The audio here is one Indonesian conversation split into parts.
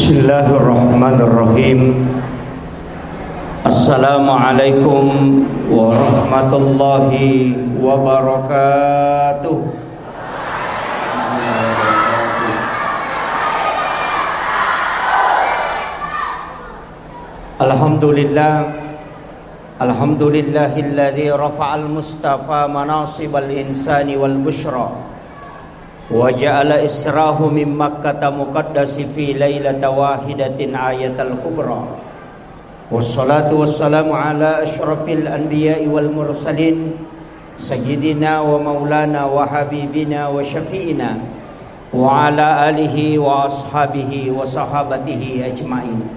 Bismillahirrahmanirrahim. Assalamualaikum warahmatullahi wabarakatuh. Alhamdulillahilladzi rafa'al mustafa manasibal insani wal bushra wa ja'ala israhu min makkata muqaddasi fi lailata wahidatin ayatal kubra. Wassalatu wassalamu ala asyrafil anbiya'i wal mursalin sayyidina wa maulana wa habibina wa syafi'ina wa ala alihi wa ashabihi wa sahabatihi ajma'in.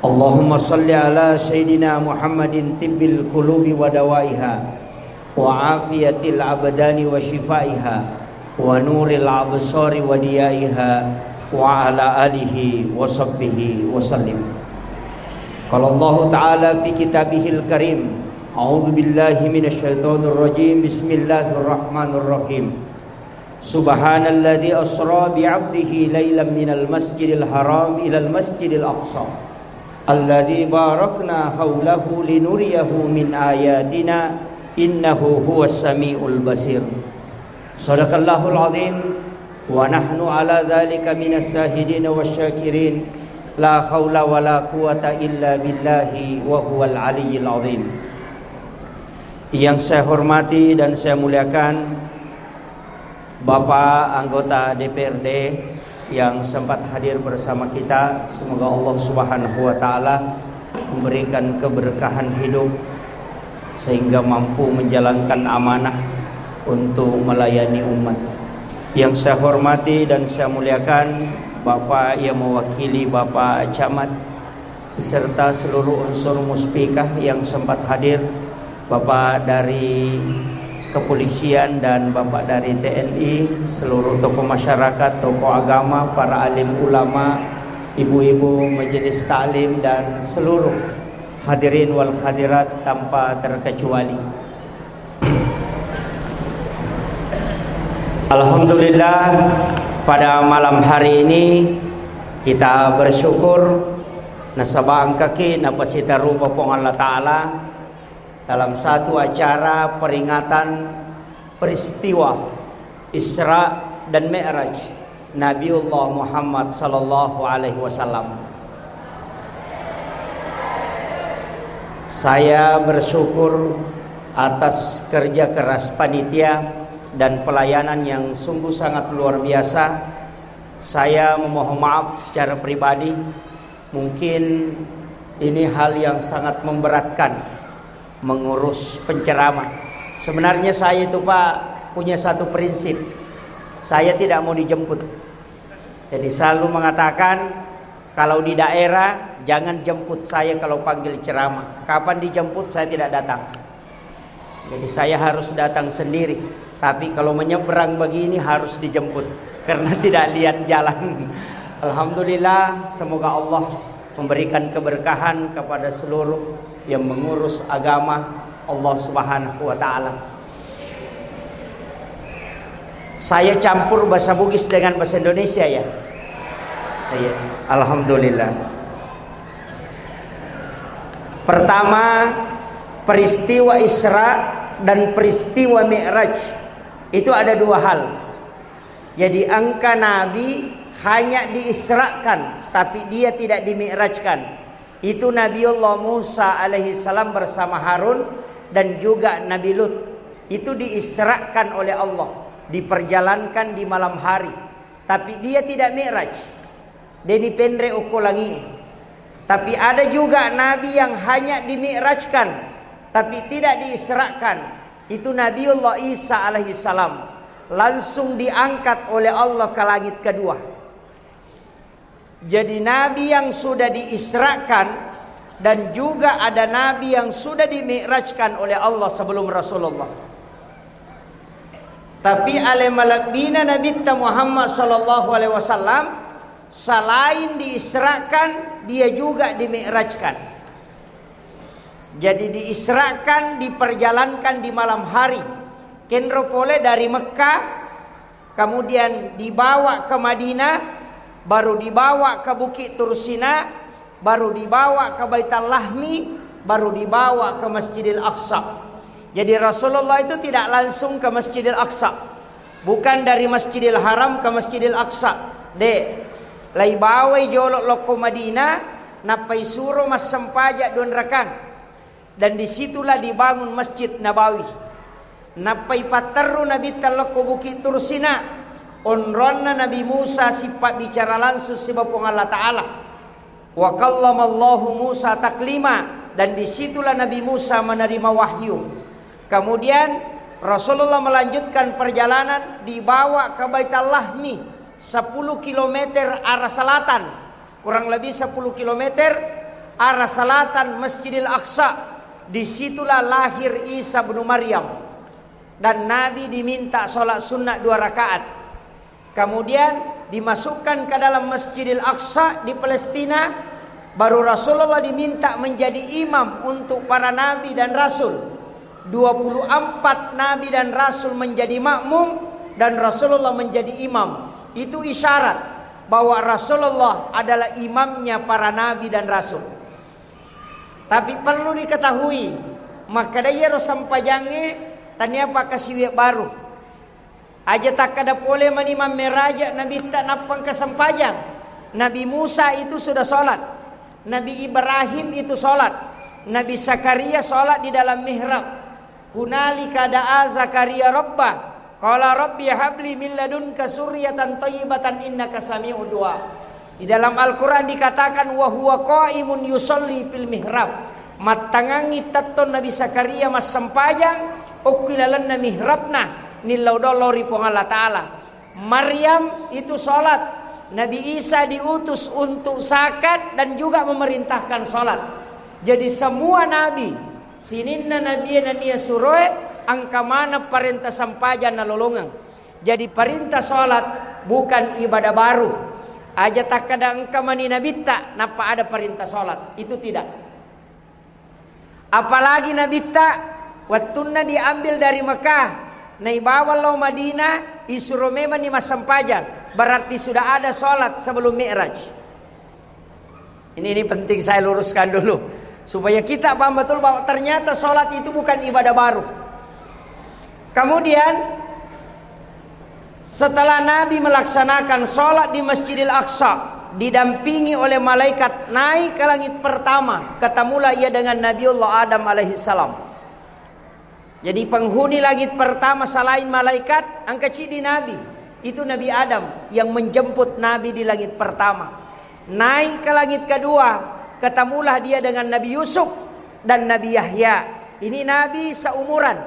Allahumma salli ala sayyidina Muhammadin tibbil qulubi wa dawaiha wa afiyatil abdani wa shifaiha wa nuril absari wa diyaiha wa ala alihi wa sahbihi wa sallim. Qala Allah Ta'ala fi kitabihil karim, a'udzu billahi minasyaitonir rajim, bismillahirrahmanirrahim. Subhanalladzi asra bi 'abdihi lailan minal masjidil haram ilal masjidil aqsa alladzi barakna haulahu linuriyahu min ayatina innahu huwas samiul basir. Sadaqallahul azim wa nahnu ala dzalika minas syahidin wasyakirin. La haula wala quwata illa billahi wa huwal aliyyil azim. Yang saya hormati dan saya muliakan Bapak anggota DPRD yang sempat hadir bersama kita, semoga Allah Subhanahu wa taala memberikan keberkahan hidup sehingga mampu menjalankan amanah untuk melayani umat. Yang saya hormati dan saya muliakan Bapak yang mewakili Bapak Camat beserta seluruh unsur muspikah yang sempat hadir, Bapak dari kepolisian dan Bapak dari TNI, seluruh tokoh masyarakat, tokoh agama, para alim ulama, ibu-ibu majelis taklim dan seluruh hadirin wal hadirat tanpa terkecuali. Alhamdulillah, pada malam hari ini kita bersyukur nasabang kaki napasita rupa pong Allah Ta'ala dalam satu acara peringatan peristiwa Isra dan Mi'raj Nabiullah Muhammad sallallahu alaihi wasallam. Saya bersyukur atas kerja keras panitia dan pelayanan yang sungguh sangat luar biasa. Saya memohon maaf secara pribadi, mungkin ini hal yang sangat memberatkan mengurus penceramah. Sebenarnya saya itu Pak punya satu prinsip, saya tidak mau dijemput. Jadi selalu mengatakan kalau di daerah jangan jemput saya kalau panggil ceramah. Kapan dijemput saya tidak datang. Jadi saya harus datang sendiri. Tapi kalau menyeberang begini harus dijemput karena tidak lihat jalan. Alhamdulillah, semoga Allah memberikan keberkahan kepada seluruh yang mengurus agama Allah Subhanahu wa taala. Saya campur bahasa Bugis dengan bahasa Indonesia ya. Iya, alhamdulillah. Pertama, peristiwa Isra dan peristiwa Mi'raj itu ada dua hal. Jadi angka Nabi hanya diisrakan, tapi dia tidak dimi'rajkan. Itu Nabiullah Musa alaihi salam bersama Harun dan juga Nabi Lut. Itu diisrakan oleh Allah, diperjalankan di malam hari. Tapi dia tidak mi'raj. Deni pendre ukulangi. Tapi ada juga Nabi yang hanya dimi'rajkan, tapi tidak diisrakan. Itu Nabiullah Isa alaihi salam, langsung diangkat oleh Allah ke langit kedua. Jadi Nabi yang sudah diisrakan dan juga ada Nabi yang sudah dimi'rajkan oleh Allah sebelum Rasulullah. Tapi alamalabina Nabi Muhammad sallallahu alaihi wasallam selain diisrakan dia juga dimi'rajkan. Jadi diisrakan, diperjalankan di malam hari. Kendro pole dari Mekah, kemudian dibawa ke Madinah, baru dibawa ke Bukit Tursina, baru dibawa ke Baitul Lahmi, baru dibawa ke Masjidil Aqsa. Jadi Rasulullah itu tidak langsung ke Masjidil Aqsa, bukan dari Masjidil Haram ke Masjidil Aqsa. Lai bawai jolok loko Madinah, napai suruh mas sempajak don rakang, dan disitulah dibangun Masjid Nabawi. Napai pateru Nabi taloko Bukit Tursina, onronna Nabi Musa sifat bicara langsung sebab Allah Ta'ala. Wa kallamallahu Musa taklima, dan disitulah Nabi Musa menerima wahyu. Kemudian Rasulullah melanjutkan perjalanan, dibawa ke Baitul Lahmi, 10 km arah selatan, kurang lebih 10 km arah selatan Masjidil Aqsa. Disitulah lahir Isa bin Maryam, dan Nabi diminta sholat sunnah 2 rakaat. Kemudian dimasukkan ke dalam Masjidil Aqsa di Palestina. Baru Rasulullah diminta menjadi imam untuk para nabi dan rasul. 24 nabi dan rasul menjadi makmum, dan Rasulullah menjadi imam. Itu isyarat bahwa Rasulullah adalah imamnya para nabi dan rasul. Tapi perlu diketahui, maka dia sampajange tanya apa kasih baru. Aja tak ada boleh menimam meraja Nabi tak napang kesampajang. Nabi Musa itu sudah sholat, Nabi Ibrahim itu sholat, Nabi Zakaria sholat di dalam mihrab. Hunalika da'a Zakaria rabbah, qala rabbi habli min ladunka suryatan thayyibatan innaka sami'ud du'a. Di dalam Al-Quran dikatakan wa huwa qaimun yusolli fil mihrab. Matangangi taton Nabi Zakaria mas sampajang, ukilalan na mihrabna nilaudolori pong Allah Ta'ala. Maryam itu sholat, Nabi Isa diutus untuk zakat dan juga memerintahkan sholat. Jadi semua nabi sininna nabi dan ia suroe angka mana perintah sampajan na lolongang. Jadi perintah sholat bukan ibadah baru. Aja tak kada angka mani nabi tak napa ada perintah sholat, itu tidak. Apalagi nabi tak waktuna diambil dari Mekah, naibawa lo Madinah, isuruh memang ni mas sampajan. Berarti sudah ada sholat sebelum Mi'raj. Ini penting saya luruskan dulu, supaya kita paham betul bahwa ternyata sholat itu bukan ibadah baru. Kemudian setelah Nabi melaksanakan sholat di Masjidil Aqsa, didampingi oleh malaikat naik ke langit pertama, ketemulah ia dengan Nabiullah Adam alaihissalam. Jadi penghuni langit pertama selain malaikat, angka cidi Nabi, itu Nabi Adam yang menjemput Nabi di langit pertama. Naik ke langit kedua, ketemulah dia dengan Nabi Yusuf dan Nabi Yahya. Ini Nabi seumuran,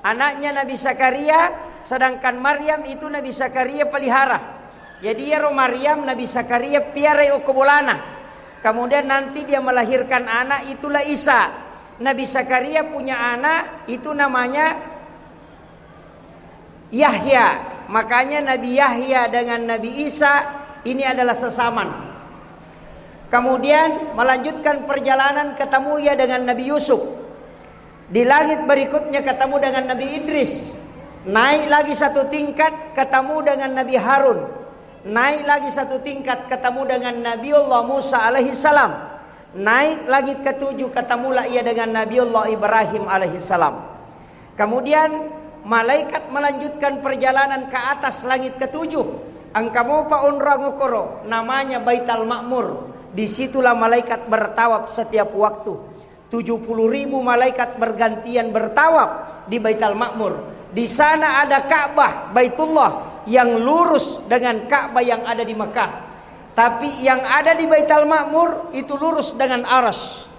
anaknya Nabi Zakaria, sedangkan Maryam itu Nabi Zakaria pelihara. Jadi ya Maryam Nabi Zakaria piara okobolana. Kemudian nanti dia melahirkan anak, itulah Isa. Nabi Zakaria punya anak, itu namanya Yahya. Makanya Nabi Yahya dengan Nabi Isa ini adalah sesaman. Kemudian melanjutkan perjalanan, ketemu ya dengan Nabi Yusuf. Di langit berikutnya ketemu dengan Nabi Idris. Naik lagi satu tingkat, ketemu dengan Nabi Harun. Naik lagi satu tingkat, ketemu dengan Nabiullah Musa alaihissalam. Naik lagi ketujuh, ketemulah ia dengan Nabiullah Ibrahim alaihissalam. Kemudian malaikat melanjutkan perjalanan ke atas langit ketujuh. Angka mopa unrangokoro, namanya Baitul Ma'mur. Disitulah malaikat bertawaf setiap waktu. 70.000 malaikat bergantian bertawaf di Baitul Ma'mur. Di sana ada Ka'bah Baitullah yang lurus dengan Ka'bah yang ada di Mekah. Tapi yang ada di Baitul Ma'mur itu lurus dengan aras.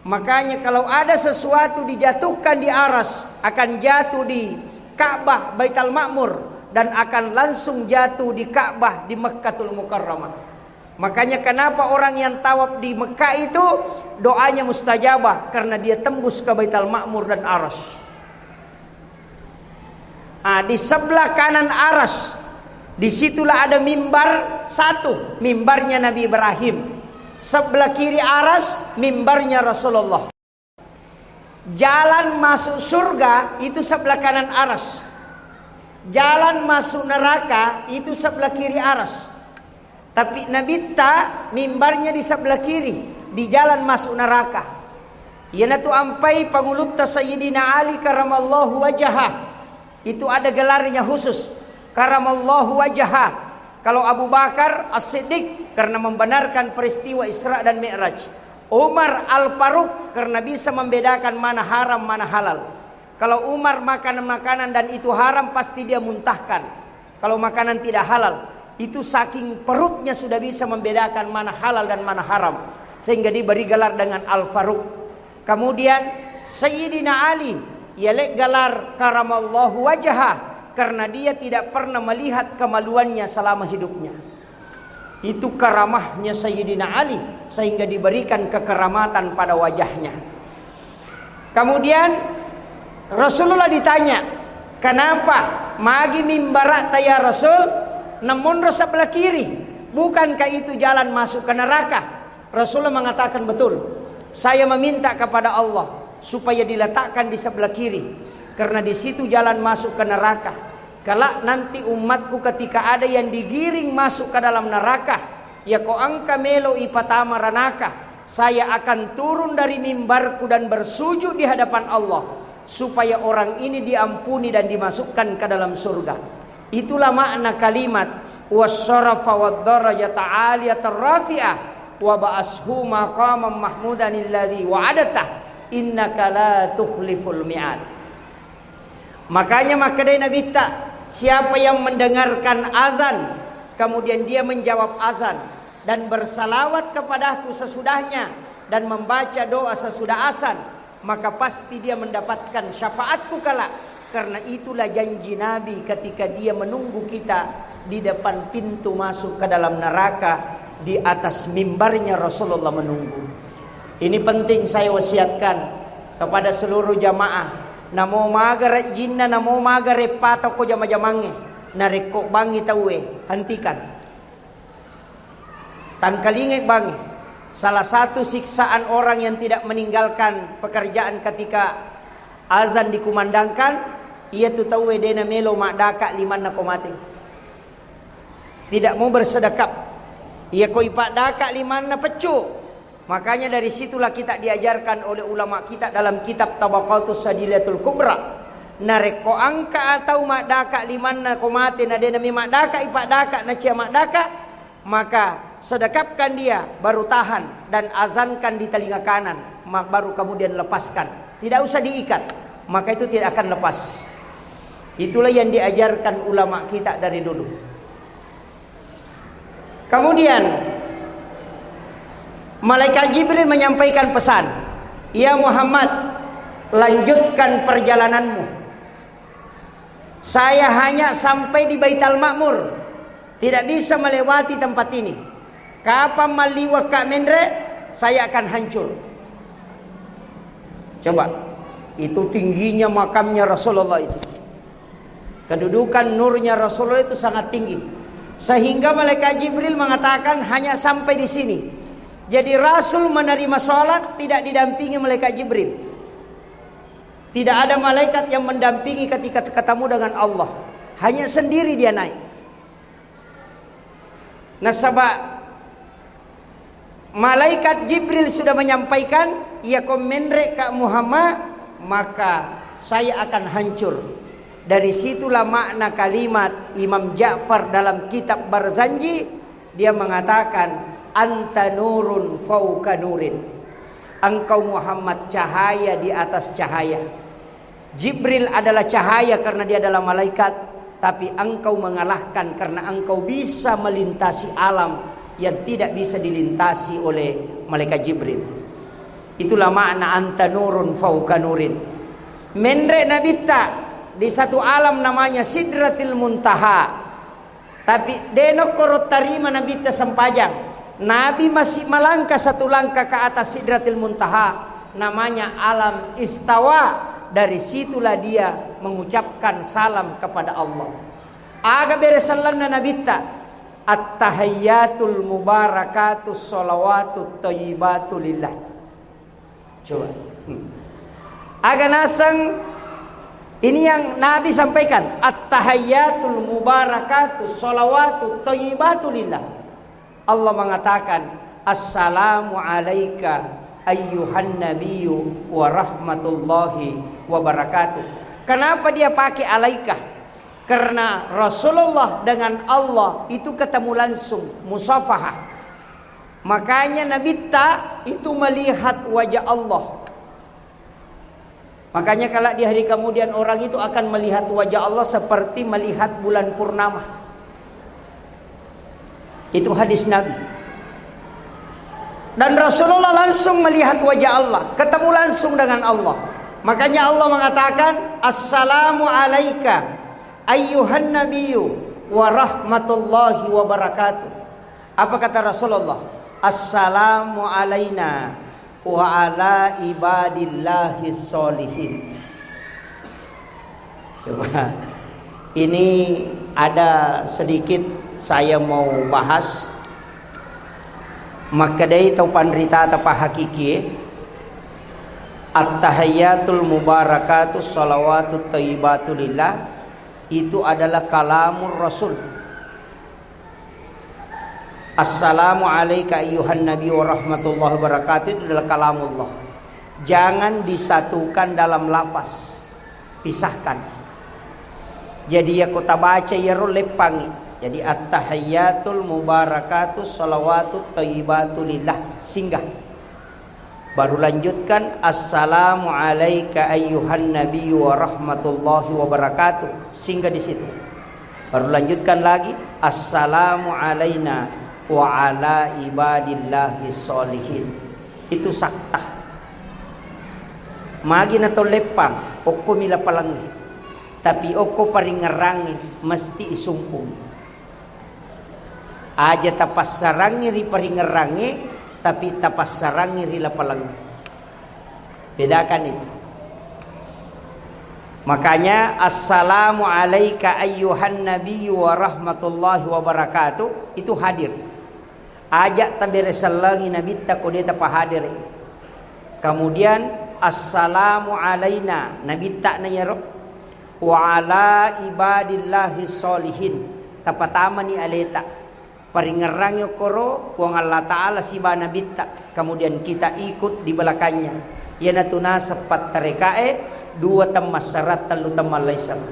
Makanya kalau ada sesuatu dijatuhkan di aras, akan jatuh di Ka'bah Baitul Ma'mur dan akan langsung jatuh di Ka'bah di Mekkatul Mukarramah. Makanya kenapa orang yang tawaf di Mekah itu doanya mustajabah, karena dia tembus ke Baitul Ma'mur dan aras. Di sebelah kanan aras, disitulah ada mimbar satu, mimbarnya Nabi Ibrahim. Sebelah kiri aras, mimbarnya Rasulullah. Jalan masuk surga itu sebelah kanan aras. Jalan masuk neraka itu sebelah kiri aras. Tapi Nabi mimbarnya di sebelah kiri, di jalan masuk neraka. Yana tu ampai pangulutta Sayyidina Ali karamallahu wajhah. Itu ada gelarnya khusus, karamallahu wajhah. Kalau Abu Bakar As-Siddiq karena membenarkan peristiwa Isra dan Mi'raj. Umar Al-Faruq karena bisa membedakan mana haram mana halal. Kalau Umar makanan-makanan dan itu haram pasti dia muntahkan. Kalau makanan tidak halal, itu saking perutnya sudah bisa membedakan mana halal dan mana haram. Sehingga diberi gelar dengan Al-Faruq. Kemudian Sayyidina Ali, ialah gelar karamallahu wajhah karena dia tidak pernah melihat kemaluannya selama hidupnya. Itu karamahnya Sayyidina Ali sehingga diberikan kekeramatan pada wajahnya. Kemudian Rasulullah ditanya, kenapa magi mimbarat ya Rasul namun sebelah kiri, bukankah itu jalan masuk ke neraka? Rasulullah mengatakan betul, saya meminta kepada Allah supaya diletakkan di sebelah kiri karena di situ jalan masuk ke neraka. Kelak nanti umatku ketika ada yang digiring masuk ke dalam neraka, ya ko angka melo ipatama ranaka, saya akan turun dari mimbarku dan bersujud di hadapan Allah supaya orang ini diampuni dan dimasukkan ke dalam surga. Itulah makna kalimat wasyarafa wad-darajata 'aliyatar rafi'ah wa ba'ashu maqaman mahmudan alladhi wa'adata innaka la tukhliful mi'ad. Makanya makadai Nabi siapa yang mendengarkan azan kemudian dia menjawab azan dan bersalawat kepadaku sesudahnya dan membaca doa sesudah azan, maka pasti dia mendapatkan syafaatku kelak. Karena itulah janji Nabi ketika dia menunggu kita di depan pintu masuk ke dalam neraka, di atas mimbarnya Rasulullah menunggu. Ini penting saya wasiatkan kepada seluruh jamaah. Namo magare jinna namo magare patok ko jama-jamange nareko bangi tawe hentikan. Tan kalinge bangi. Salah satu siksaan orang yang tidak meninggalkan pekerjaan ketika azan dikumandangkan, ia tu tahu dena melo mak daka limanna komate. Tidak mau bersedekap. Ia ko ipak daka limanna pecu. Makanya dari situlah kita diajarkan oleh ulama kita dalam kitab Tabaqatus Sadilatul Kubra. Nareko angka atau mak daka limanna komate na dena mi mak daka ipak daka na cia mak daka, maka sedekapkan dia, baru tahan dan azankan di telinga kanan, baru kemudian lepaskan. Tidak usah diikat, maka itu tidak akan lepas. Itulah yang diajarkan ulama kita dari dulu. Kemudian malaikat Jibril menyampaikan pesan, ya Muhammad, lanjutkan perjalananmu. Saya hanya sampai di Baitul Ma'mur, tidak bisa melewati tempat ini. Kapan maliwak Kak Mendre, saya akan hancur. Coba, itu tingginya makamnya Rasulullah itu. Kedudukan nurnya Rasulullah itu sangat tinggi. Sehingga malaikat Jibril mengatakan hanya sampai di sini. Jadi Rasul menerima sholat tidak didampingi malaikat Jibril. Tidak ada malaikat yang mendampingi ketika ketemu dengan Allah. Hanya sendiri dia naik. Nah sebab malaikat Jibril sudah menyampaikan, ya komendre Kak Muhammad, maka saya akan hancur. Dari situlah makna kalimat Imam Ja'far dalam kitab Barzanji. Dia mengatakan, anta nurun fauka nurin. Engkau Muhammad cahaya di atas cahaya. Jibril adalah cahaya karena dia adalah malaikat, tapi engkau mengalahkan karena engkau bisa melintasi alam yang tidak bisa dilintasi oleh malaikat Jibril. Itulah makna anta nurun fauka nurin. Mendre nabita di satu alam namanya Sidratil Muntaha. Tapi denok korot tarima nabita sempajang. Nabi masih melangkah satu langkah ke atas Sidratil Muntaha, namanya alam istawa. Dari situlah dia mengucapkan salam kepada Allah. Aga beresallanna nabita at-tahiyyatul mubarakatus sholawatut thayyibatu lillah. Coba. Aga nasang Ini yang Nabi sampaikan, at-tahiyyatul mubarakatuh sholawatu thayyibatu lillah. Allah mengatakan, assalamu alayka ayyuhan nabiyyu wa rahmatullahi wa barakatuh. Kenapa dia pakai alaika? Karena Rasulullah dengan Allah itu ketemu langsung, musafahah. Makanya Nabi itu melihat wajah Allah. Makanya kalau di hari kemudian orang itu akan melihat wajah Allah seperti melihat bulan purnama. Itu hadis Nabi. Dan Rasulullah langsung melihat wajah Allah, ketemu langsung dengan Allah. Makanya Allah mengatakan, assalamu alayka ayyuhan nabiyyu wa rahmatullahi wa barakatuh. Apa kata Rasulullah? Assalamu alayna wa ala ibadillahi sholihin. Coba, ini ada sedikit saya mau bahas. Maka dari tau pandrita atau hakiki, at-tahiyyatul mubarakatuh sholawatu thayyibatu lillah, itu adalah kalamur Rasul. Assalamu alayka ayyuhan nabi wa rahmatullahi wa barakatuh, itu adalah kalamullah. Jangan disatukan dalam lafaz, pisahkan. Jadi ya kota baca ya lepangi. Jadi at-tahiyyatul mubarakatuh sholawatu thayyibatu lillah, singgah. Baru lanjutkan assalamu alayka ayyuhan nabi wa rahmatullahi wa barakatuh, singgah di situ. Baru lanjutkan lagi assalamu alayna wa ala ibadillahi sholihin. Itu saktah. Magi na to lepang okko mila palangi. Tapi okko paringerangi mesti isumpung. Aja tapas sarangi ri paringerangi, tapi tapas sarangi ri lapalangi. Bedakan itu. Makanya assalamu alayka ayyuhan nabiyyu wa rahmatullahi wa barakatuh itu hadir. Ajak tabere salangi nabi ta kode ta pahadir. Kemudian assalamu alaina nabi ta nanya wa ala ibadillahi sholihin. Tapatama ni aleta. Paringerang koro wong Allah Ta'ala si bana bitta. Kemudian kita ikut di belakangnya. Yana tuna sepat tarekae dua temas syarat telu temal laisang.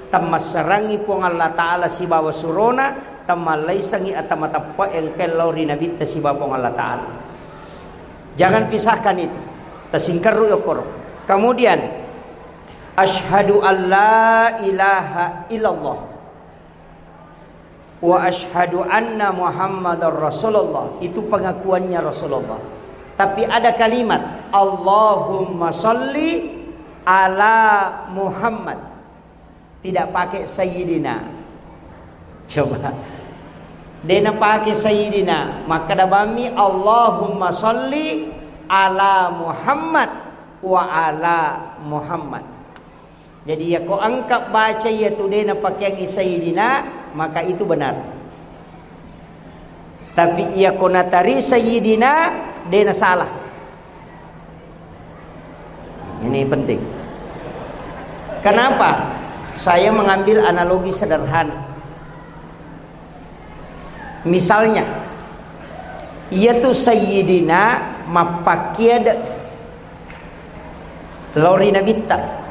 Temas sarangi wong Allah Ta'ala si bawa surona temal laisangi atamatapa engkel lori nabitta si bawa wong Allah Ta'ala. Jangan pisahkan itu. Tasingkaru koro. Kemudian asyhadu alla ilaha illallah wa asyhadu anna Muhammadar Rasulullah. Itu pengakuannya Rasulullah. Tapi ada kalimat Allahumma sholli ala Muhammad. Tidak pakai sayyidina. Coba. Dena pakai sayyidina, maka dabami Allahumma sholli ala Muhammad wa ala Muhammad. Jadi ya kau angkat baca ya tu dena pakai sayyidina, maka itu benar. Tapi ia konatari sayyidina dena salah. Ini penting. Kenapa? Saya mengambil analogi sederhana. Misalnya, ia tu sayyidina mapakiad lori nabita.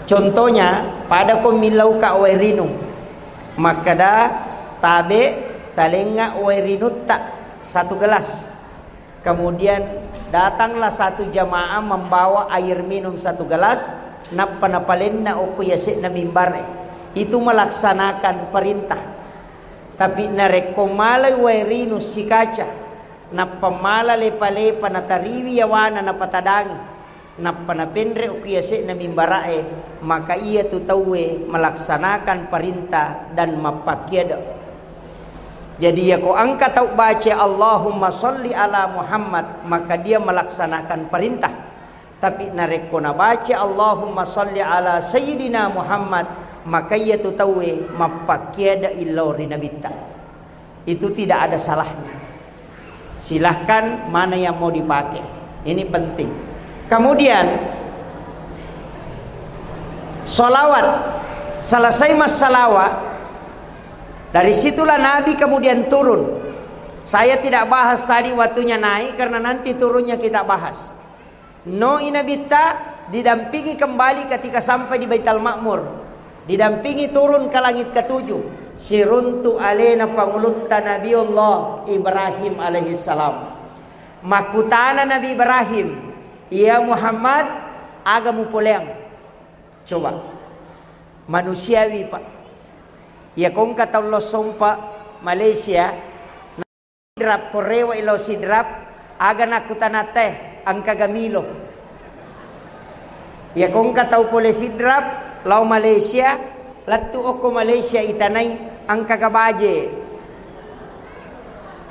Contohnya pada komilau ka wairinu, maka da tabe talenga wairinutta satu gelas. Kemudian datanglah satu jamaah membawa air minum satu gelas. Napanapalenna okuyase na mimbare. Itu melaksanakan perintah. Tapi narekomalay wairinu si kaca. Napamala lepa-lepa natariwi yawana napatadangi. Napanapendre ukiyase na mimbarae, maka ia tutawe melaksanakan perintah dan mapakiada. Jadi ya ko angkat tau baca Allahumma sholli ala Muhammad, maka dia melaksanakan perintah. Tapi nareko na baca Allahumma sholli ala sayyidina Muhammad, maka ia tutawe mapakiada illori nabita. Itu tidak ada salahnya. Silahkan mana yang mau dipakai. Ini penting. Kemudian Solawat. Selesai mas salawat, dari situlah Nabi kemudian turun. Saya tidak bahas tadi waktunya naik karena nanti turunnya kita bahas. No inabita didampingi kembali ketika sampai di Baitul Ma'mur. Didampingi turun ke langit ketujuh. Siruntu alena pangulutta Nabiullah Ibrahim alaihissalam. Makutana Nabi Ibrahim, ya Muhammad, agamu pulang. Coba, manusiawi pak. Ya kong kata Allah sompa Malaysia, sidrap korewa ilo sidrap, aga nakutana teh angka gamilo. Ya kong kata upole sidrap, lau Malaysia, latu oko Malaysia itanay angka gabaje.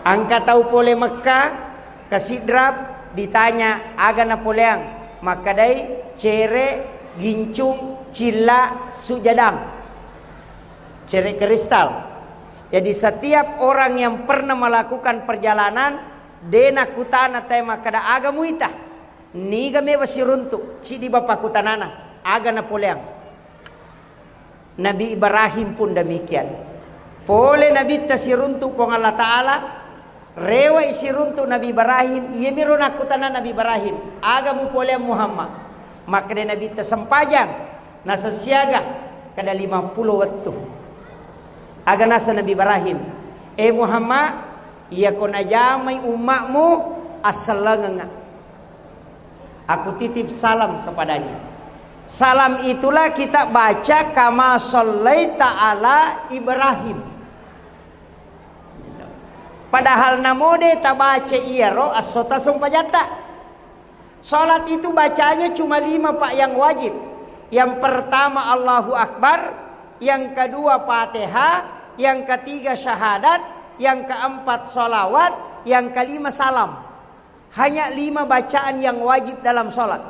Angka tau pole Mekah ke sidrap ditanya aga na poleang, maka day cere gincung cila sujadang, cere kristal. Jadi setiap orang yang pernah melakukan perjalanan dena kutana tema kada aga muita niga mewa siruntuk cidi bapa kutanana aga na poleang. Nabi Ibrahim pun demikian. Pole Nabi tasiruntuk pong Allah Ta'ala rewa isiruntuk Nabi Ibrahim, iya miro nakutana Nabi Ibrahim aga mu poleang Muhammad. Maka dia Nabi tersempajang nasa siaga kada 50 waktu. Aga nasa Nabi Ibrahim, Muhammad, iya ko najamai umatmu as-salanganga. Aku titip salam kepadanya. Salam itulah kita baca kama shallaita ala Ibrahim. Padahal namode ta baca iyaro as-sota sumpajata. Salat itu bacanya cuma 5 pak yang wajib. Yang pertama Allahu Akbar, yang kedua Fatihah, yang ketiga syahadat, yang keempat salawat, yang kelima salam. Hanya 5 bacaan yang wajib dalam salat.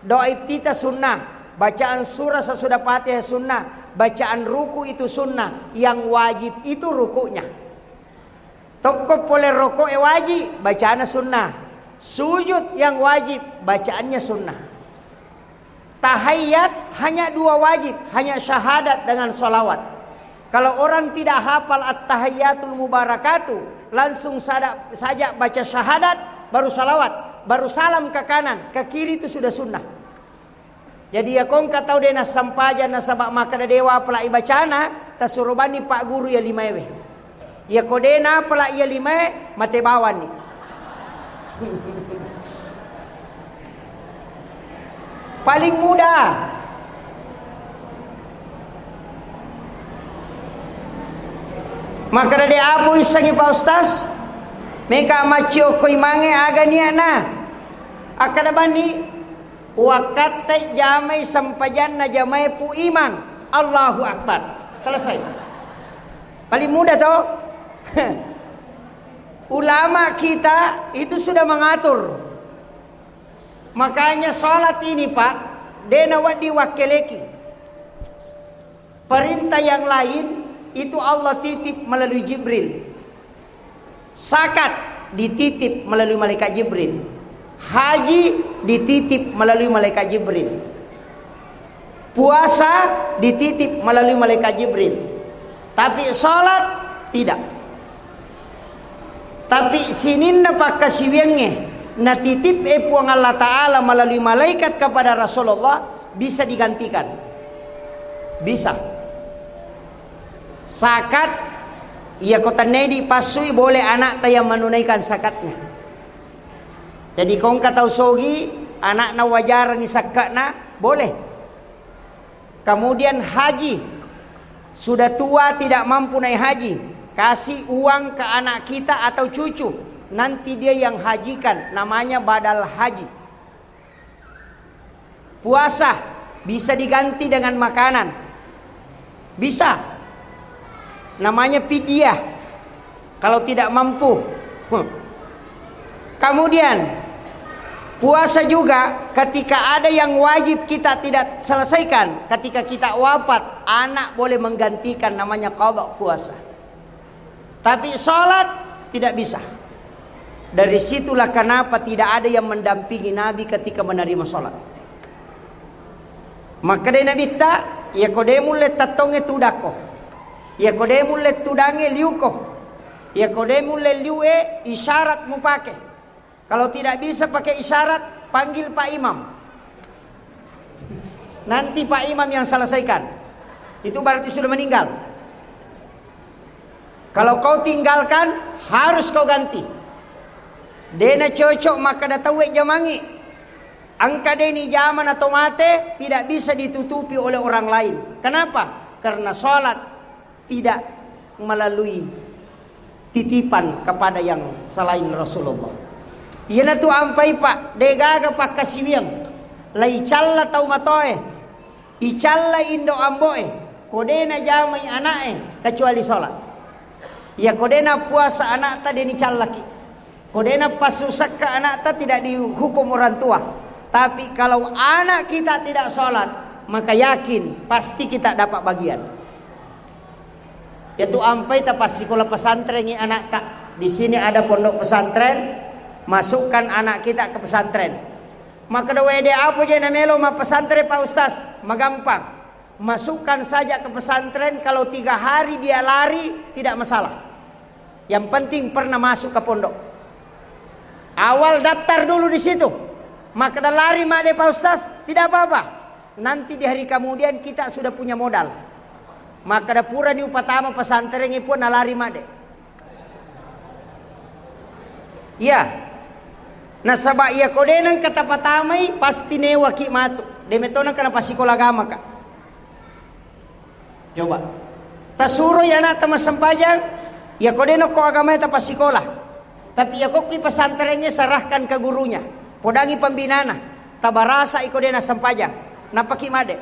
Doa iftitah sunnah, bacaan surah sesudah Fatihah sunnah, bacaan ruku itu sunnah, yang wajib itu rukunya. Tokop boleh rokok wajib, bacaannya sunnah. Sujud yang wajib, bacaannya sunnah. Tahiyat hanya 2 wajib, hanya syahadat dengan salawat. Kalau orang tidak hafal at-tahiyatul mubarakatuh, langsung saja baca syahadat, baru salawat, baru salam ke kanan, ke kiri itu sudah sunnah. Jadi ya kong katau dena sampaja na sabak maka dewa pala ibacana tasurubani pak guru ya 5 ewe. Ya kodena pala ya 5 mate bawan ni. Paling mudah. Maka dari apa isangi Pak Ustaz? Meka macio koi mange aga niya na. Akada bani wakate jamai sampajan na jamai pu imang. Allahu Akbar. Selesai. Paling mudah toh. Ulama kita itu sudah mengatur. Makanya sholat ini Pak, dena wadi wakeleki. Perintah yang lain itu Allah titip melalui Jibril. Zakat dititip melalui malaikat Jibril. Haji dititip melalui malaikat Jibril. Puasa dititip melalui malaikat Jibril. Tapi sholat tidak. Tapi sininna pakka siwenge na titip puang Allah Ta'ala melalui malaikat kepada Rasulullah bisa digantikan. Bisa. Zakat ia kota nedi pasui boleh anak ta yang menunaikan zakatnya. Jadi kong kata sogi anak na wajar ni zakatna boleh. Kemudian haji sudah tua tidak mampu naik haji, kasih uang ke anak kita atau cucu, nanti dia yang hajikan, namanya badal haji. Puasa bisa diganti dengan makanan, bisa, namanya fidyah kalau tidak mampu. Kemudian puasa juga ketika ada yang wajib kita tidak selesaikan, ketika kita wafat anak boleh menggantikan, namanya qada puasa. Tapi sholat tidak bisa. Dari situlah kenapa tidak ada yang mendampingi Nabi ketika menerima sholat. Maka dia nabi ta ya kode mulle tatonge tudako. Ya kode mulle tudange liuko. Ya kode mulle liue isyarat mu pakai. Kalau tidak bisa pakai isyarat, panggil Pak Imam. Nanti Pak Imam yang selesaikan. Itu berarti sudah meninggal. Kalau kau tinggalkan, harus kau ganti. Dena cocok maka datawe jamangi. Angka deni zaman atau mate tidak bisa ditutupi oleh orang lain. Kenapa? Karena sholat tidak melalui titipan kepada yang selain Rasulullah. Iyana tu ampai pak degaga pak kasiwiang lai challa tau matoe icalla indo amboe kodena jamai anae kecuali sholat. Ya kodena puasa anak ta deni callaki, kodena pasusak ke anak ta tidak dihukum orang tua. Tapi kalau anak kita tidak sholat, maka yakin pasti kita dapat bagian. Yaitu ampai ta pas sekolah pesantren ini anak tak. Di sini ada pondok pesantren, masukkan anak kita ke pesantren. Maka da wede apa je na melo ma pesantren Pak Ustaz? Magampang. Masukkan saja ke pesantren, kalau 3 hari dia lari tidak masalah. Yang penting pernah masuk ke pondok. Awal daftar dulu di situ. Maka dah lari mak de Pak Ustaz, tidak apa-apa. Nanti di hari kemudian kita sudah punya modal. Maka dah pura ni upatama pesantren ini pun lari mak de. Ya. Nah sabak ia kodenan kata patamai pasti newa ki matu. Demetona kana pasikola agama kak. Coba. Tasuro ya na tama sempajang, ya kodeno ko agama ta pasikola. Tapi ya kok ki pesantrennya serahkan ke gurunya. Podangi pembinana, tabarasa ikodena sempajang. Napaki made.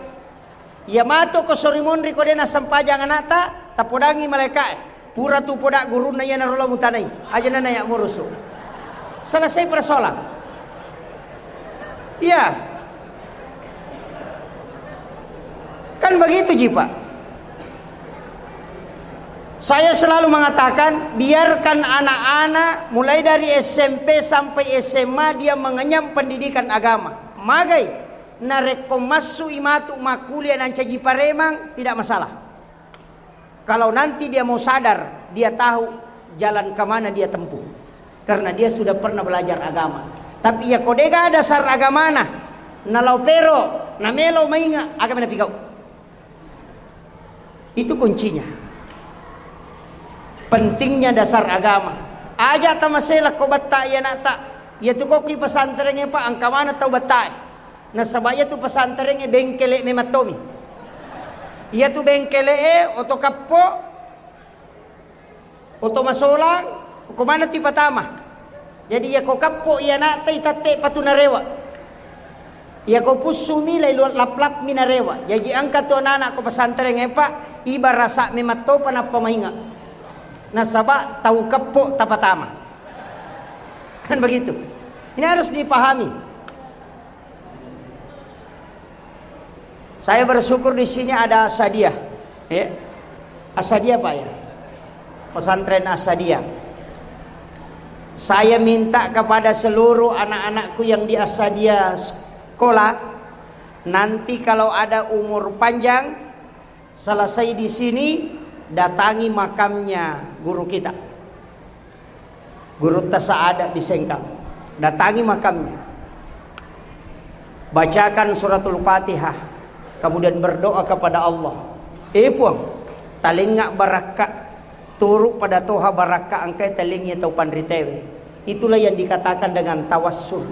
Ya mato ko sorimonri kodena sempajang anata, tapodangi malaikat. Pura tu podak guruna ya narola mutanai. Aja nana ya murusu. Selesai persoalan. Iya. Kan begitu Jipa. Saya selalu mengatakan, biarkan anak-anak mulai dari SMP sampai SMA dia mengenyam pendidikan agama. Magai narekomasu imatu makuliah dan caji paremang tidak masalah. Kalau nanti dia mau sadar, dia tahu jalan kemana dia tempuh. Karena dia sudah pernah belajar agama. Tapi ya kodega dasar agama nalau pero, namelo mainga agama na pikau. Itu kuncinya. Pentingnya dasar agama. Aja tamasela ko batta ya nata. Ya tu ko ki pesantrennya pa angka mana tau batta. Na sabaya tu pesantrennya bengkele mematomi. Ya tu bengkele oto kappo. Oto masolang ko mana ti patama. Jadi ya ko kappo ya nata itate patunarewa. Ya ko pusumi lai lap-lap minarewa. Jadi angka tu anak ko pesantrennya pa iba rasa memato pa na pamahinga. Nasabah tahu kepo tapatama. Kan begitu. Ini harus dipahami. Saya bersyukur di sini ada Asadiyah. Ya. Asadiyah Pak ya. Pesantren Asadiyah. Saya minta kepada seluruh anak-anakku yang di Asadiyah sekolah, nanti kalau ada umur panjang selesai di sini, datangi makamnya guru kita, Guru Tasa'ada di Sengkang. Datangi makamnya, bacakan suratul Fatihah, kemudian berdoa kepada Allah. Puang talingga baraka turuk pada toha baraka angkai talingnya tau pandritewe. Itulah yang dikatakan dengan tawassul.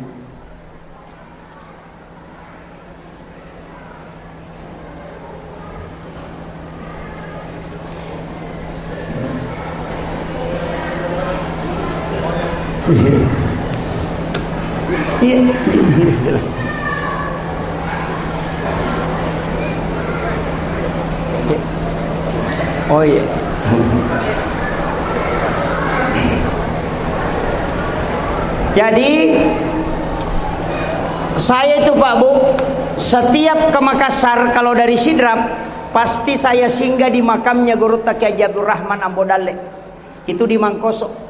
Iya. Oh iya. Jadi saya itu Pak Bu, setiap ke Makassar kalau dari Sidrap pasti saya singgah di makamnya Guru Kiai Abdul Rahman Ambodale. Itu di Mangkoso.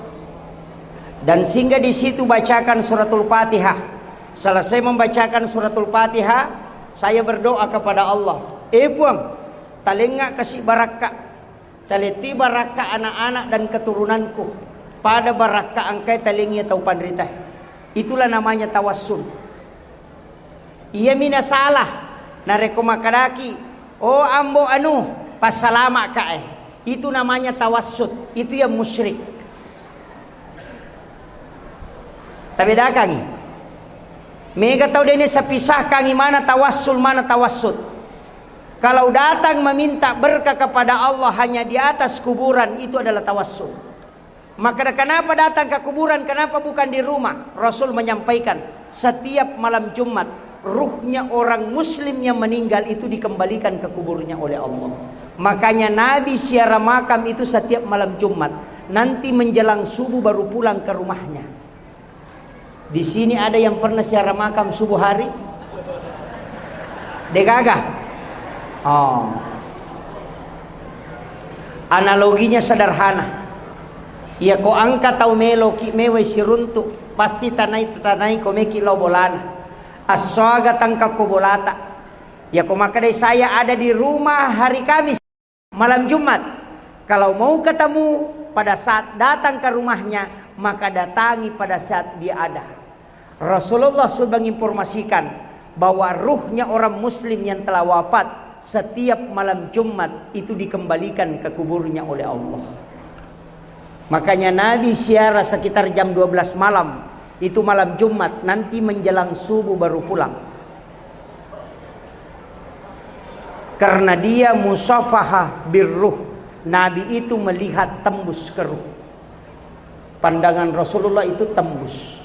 Dan singgah di situ bacakan suratul Fatihah. Selesai membacakan suratul Fatihah, Saya berdoa kepada Allah, puang, talengak kasih barakah, taleti barakah anak-anak dan keturunanku, pada barakah angkai talengnya tau pandritah. Itulah namanya tawassul. Ia mina salah, nareko makadaki, oh ambo anu, pas salama kae. Itu namanya tawassut, itu yang musyrik. Tapi dah kangi. Mega tahu dene sepisah kangi mana tawassul mana tawassut. Kalau datang meminta berkah kepada Allah hanya di atas kuburan, itu adalah tawassul. Maka kenapa datang ke kuburan, kenapa bukan di rumah? Rasul menyampaikan, setiap malam Jumat ruhnya orang muslim yang meninggal itu dikembalikan ke kuburnya oleh Allah. Makanya Nabi ziarah makam itu setiap malam Jumat. Nanti menjelang subuh baru pulang ke rumahnya. Di sini ada yang pernah ziarah makam subuh hari? Degagah? Oh. Analoginya sederhana. Ya ko angka tau melo ki mewe siruntu pasti tanai komeki lo bolana. Aswaga tangka ko bolata. Ya ko makadai saya ada di rumah hari Kamis malam Jumat. Kalau mau ketemu pada saat datang ke rumahnya, maka datangi pada saat dia ada. Rasulullah sudah menginformasikan bahwa ruhnya orang muslim yang telah wafat setiap malam Jumat itu dikembalikan ke kuburnya oleh Allah. Makanya Nabi ziarah sekitar jam 12 malam. Itu malam Jumat, nanti menjelang subuh baru pulang. Karena dia musafahah birruh. Nabi itu melihat tembus ke ruh. Pandangan Rasulullah itu tembus.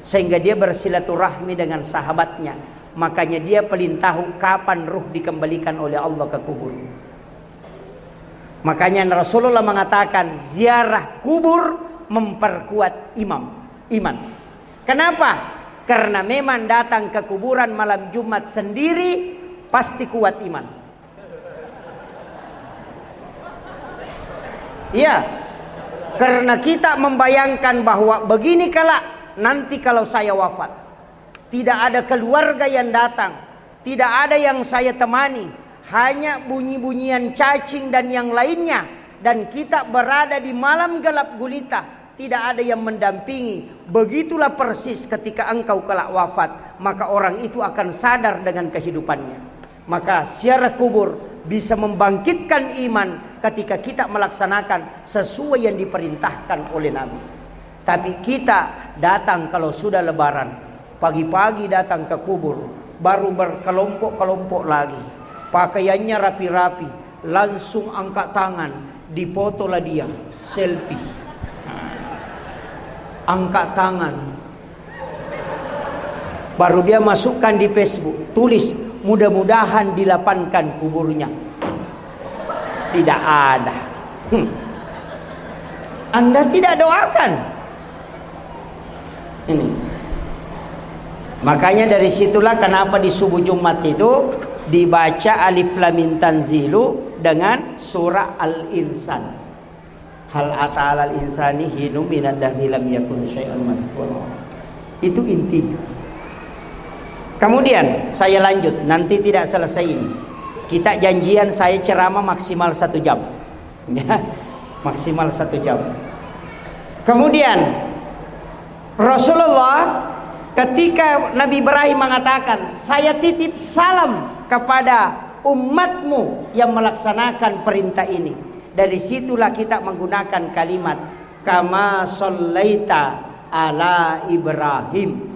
Sehingga dia bersilaturahmi dengan sahabatnya. Makanya dia paling tahu kapan ruh dikembalikan oleh Allah ke kubur. Makanya Rasulullah mengatakan ziarah kubur memperkuat iman. Kenapa? Karena memang datang ke kuburan malam Jumat sendiri pasti kuat iman. Iya, karena kita membayangkan bahwa begini kala nanti kalau saya wafat, tidak ada keluarga yang datang, tidak ada yang saya temani, hanya bunyi-bunyian cacing dan yang lainnya, dan kita berada di malam gelap gulita, tidak ada yang mendampingi. Begitulah persis ketika engkau kelak wafat, maka orang itu akan sadar dengan kehidupannya. Maka ziarah kubur bisa membangkitkan iman ketika kita melaksanakan sesuai yang diperintahkan oleh Nabi. Tapi kita datang kalau sudah lebaran, pagi-pagi datang ke kubur, baru berkelompok-kelompok lagi, pakaiannya rapi-rapi, langsung angkat tangan, difotolah dia, selfie, angkat tangan, baru dia masukkan di Facebook, tulis mudah-mudahan dilapangkan kuburnya. Tidak ada. Anda tidak doakan. Ini. Makanya dari situlah kenapa di subuh Jumat itu dibaca Alif Lam Mim Tanzilu dengan surah Al-Insan. Hal ata'al al-insani hinu minad dahri lam yakun syai'an mazkura. Itu intinya. Kemudian saya lanjut, nanti tidak selesai ini. Kita janjian saya ceramah maksimal 1 jam. Ya, maksimal 1 jam. Kemudian Rasulullah ketika Nabi Ibrahim mengatakan, saya titip salam kepada umatmu yang melaksanakan perintah ini. Dari situlah kita menggunakan kalimat kama shallaita ala Ibrahim.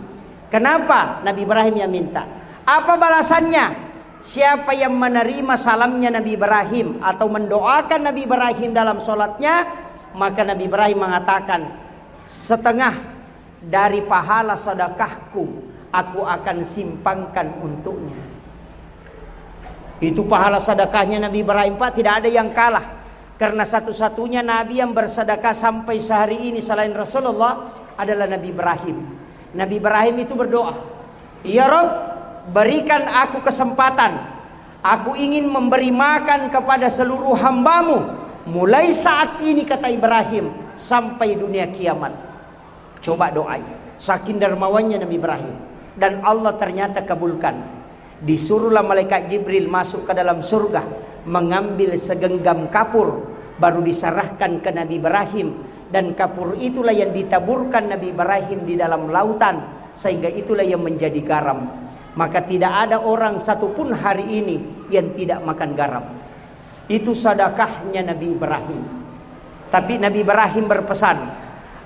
Kenapa Nabi Ibrahim yang minta? Apa balasannya? Siapa yang menerima salamnya Nabi Ibrahim atau mendoakan Nabi Ibrahim dalam sholatnya, maka Nabi Ibrahim mengatakan, setengah dari pahala sedekahku aku akan simpangkan untuknya. Itu pahala sedekahnya Nabi Ibrahim, Pak, tidak ada yang kalah. Karena satu-satunya Nabi yang bersedekah sampai sehari ini selain Rasulullah adalah Nabi Ibrahim. Nabi Ibrahim itu berdoa, ya Rabb, berikan aku kesempatan. Aku ingin memberi makan kepada seluruh hambamu. Mulai saat ini, kata Ibrahim, sampai dunia kiamat. Coba doanya. Saking dermawannya Nabi Ibrahim. Dan Allah ternyata kabulkan. Disuruhlah malaikat Jibril masuk ke dalam surga, mengambil segenggam kapur, baru diserahkan ke Nabi Ibrahim. Dan kapur itulah yang ditaburkan Nabi Ibrahim di dalam lautan, sehingga itulah yang menjadi garam. Maka tidak ada orang satupun hari ini yang tidak makan garam. Itu sedekahnya Nabi Ibrahim. Tapi Nabi Ibrahim berpesan,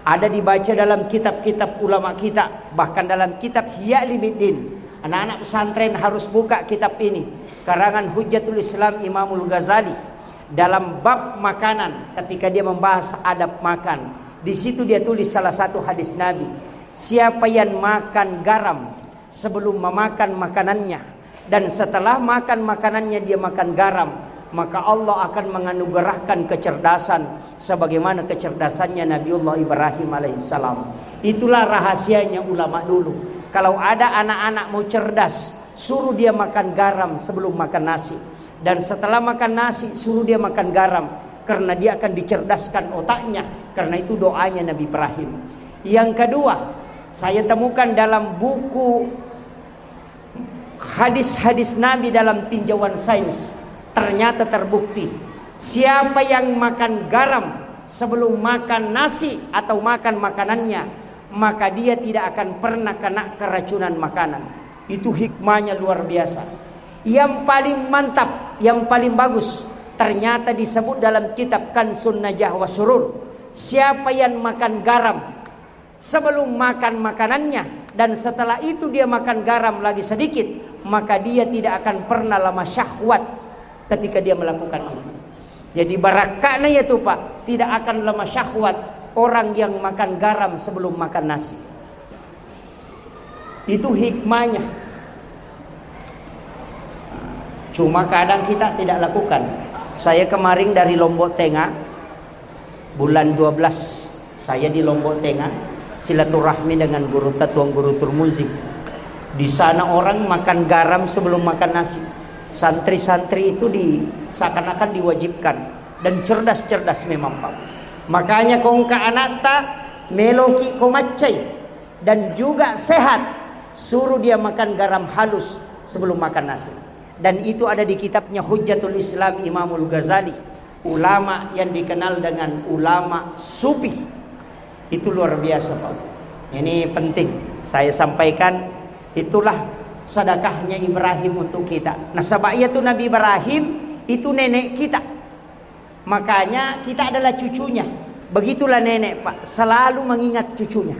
ada dibaca dalam kitab-kitab ulama kita, bahkan dalam kitab Ihya Ulumuddin. Anak-anak pesantren harus buka kitab ini, karangan Hujjatul Islam Imamul Ghazali. Dalam bab makanan, ketika dia membahas adab makan, di situ dia tulis salah satu hadis Nabi, siapa yang makan garam sebelum memakan makanannya, dan setelah makan makanannya dia makan garam, maka Allah akan menganugerahkan kecerdasan sebagaimana kecerdasannya Nabiullah Ibrahim alaihissalam. Itulah rahasianya ulama dulu. Kalau ada anak-anak mau cerdas, suruh dia makan garam sebelum makan nasi. Dan setelah makan nasi suruh dia makan garam, karena dia akan dicerdaskan otaknya. Karena itu doanya Nabi Ibrahim. Yang kedua, saya temukan dalam buku hadis-hadis Nabi dalam tinjauan sains, ternyata terbukti siapa yang makan garam sebelum makan nasi atau makan makanannya, maka dia tidak akan pernah kena keracunan makanan. Itu hikmahnya luar biasa. Yang paling mantap, yang paling bagus, ternyata disebut dalam kitab Kansun Najah wa Surur. Siapa yang makan garam sebelum makan makanannya, dan setelah itu dia makan garam lagi sedikit, maka dia tidak akan pernah lama syahwat ketika dia melakukan itu. Jadi barakahnya itu Pak, tidak akan lama syahwat orang yang makan garam sebelum makan nasi. Itu hikmahnya. Cuma kadang kita tidak lakukan. Saya kemarin dari Lombok Tengah, bulan 12 saya di Lombok Tengah silaturahmi dengan guru Tuan Guru Turmuzi. Di sana orang makan garam sebelum makan nasi. Santri-santri itu seakan-akan diwajibkan, dan cerdas-cerdas memang Pak. Makanya kongka anata meloki komacai, dan juga sehat, suruh dia makan garam halus sebelum makan nasi. Dan itu ada di kitabnya Hujjatul Islam Imamul Ghazali, ulama yang dikenal dengan ulama sufi. Itu luar biasa Pak. Ini penting saya sampaikan. Itulah sedekahnya Ibrahim untuk kita. Nah, sebabnya itu Nabi Ibrahim itu nenek kita, makanya kita adalah cucunya. Begitulah nenek Pak, selalu mengingat cucunya.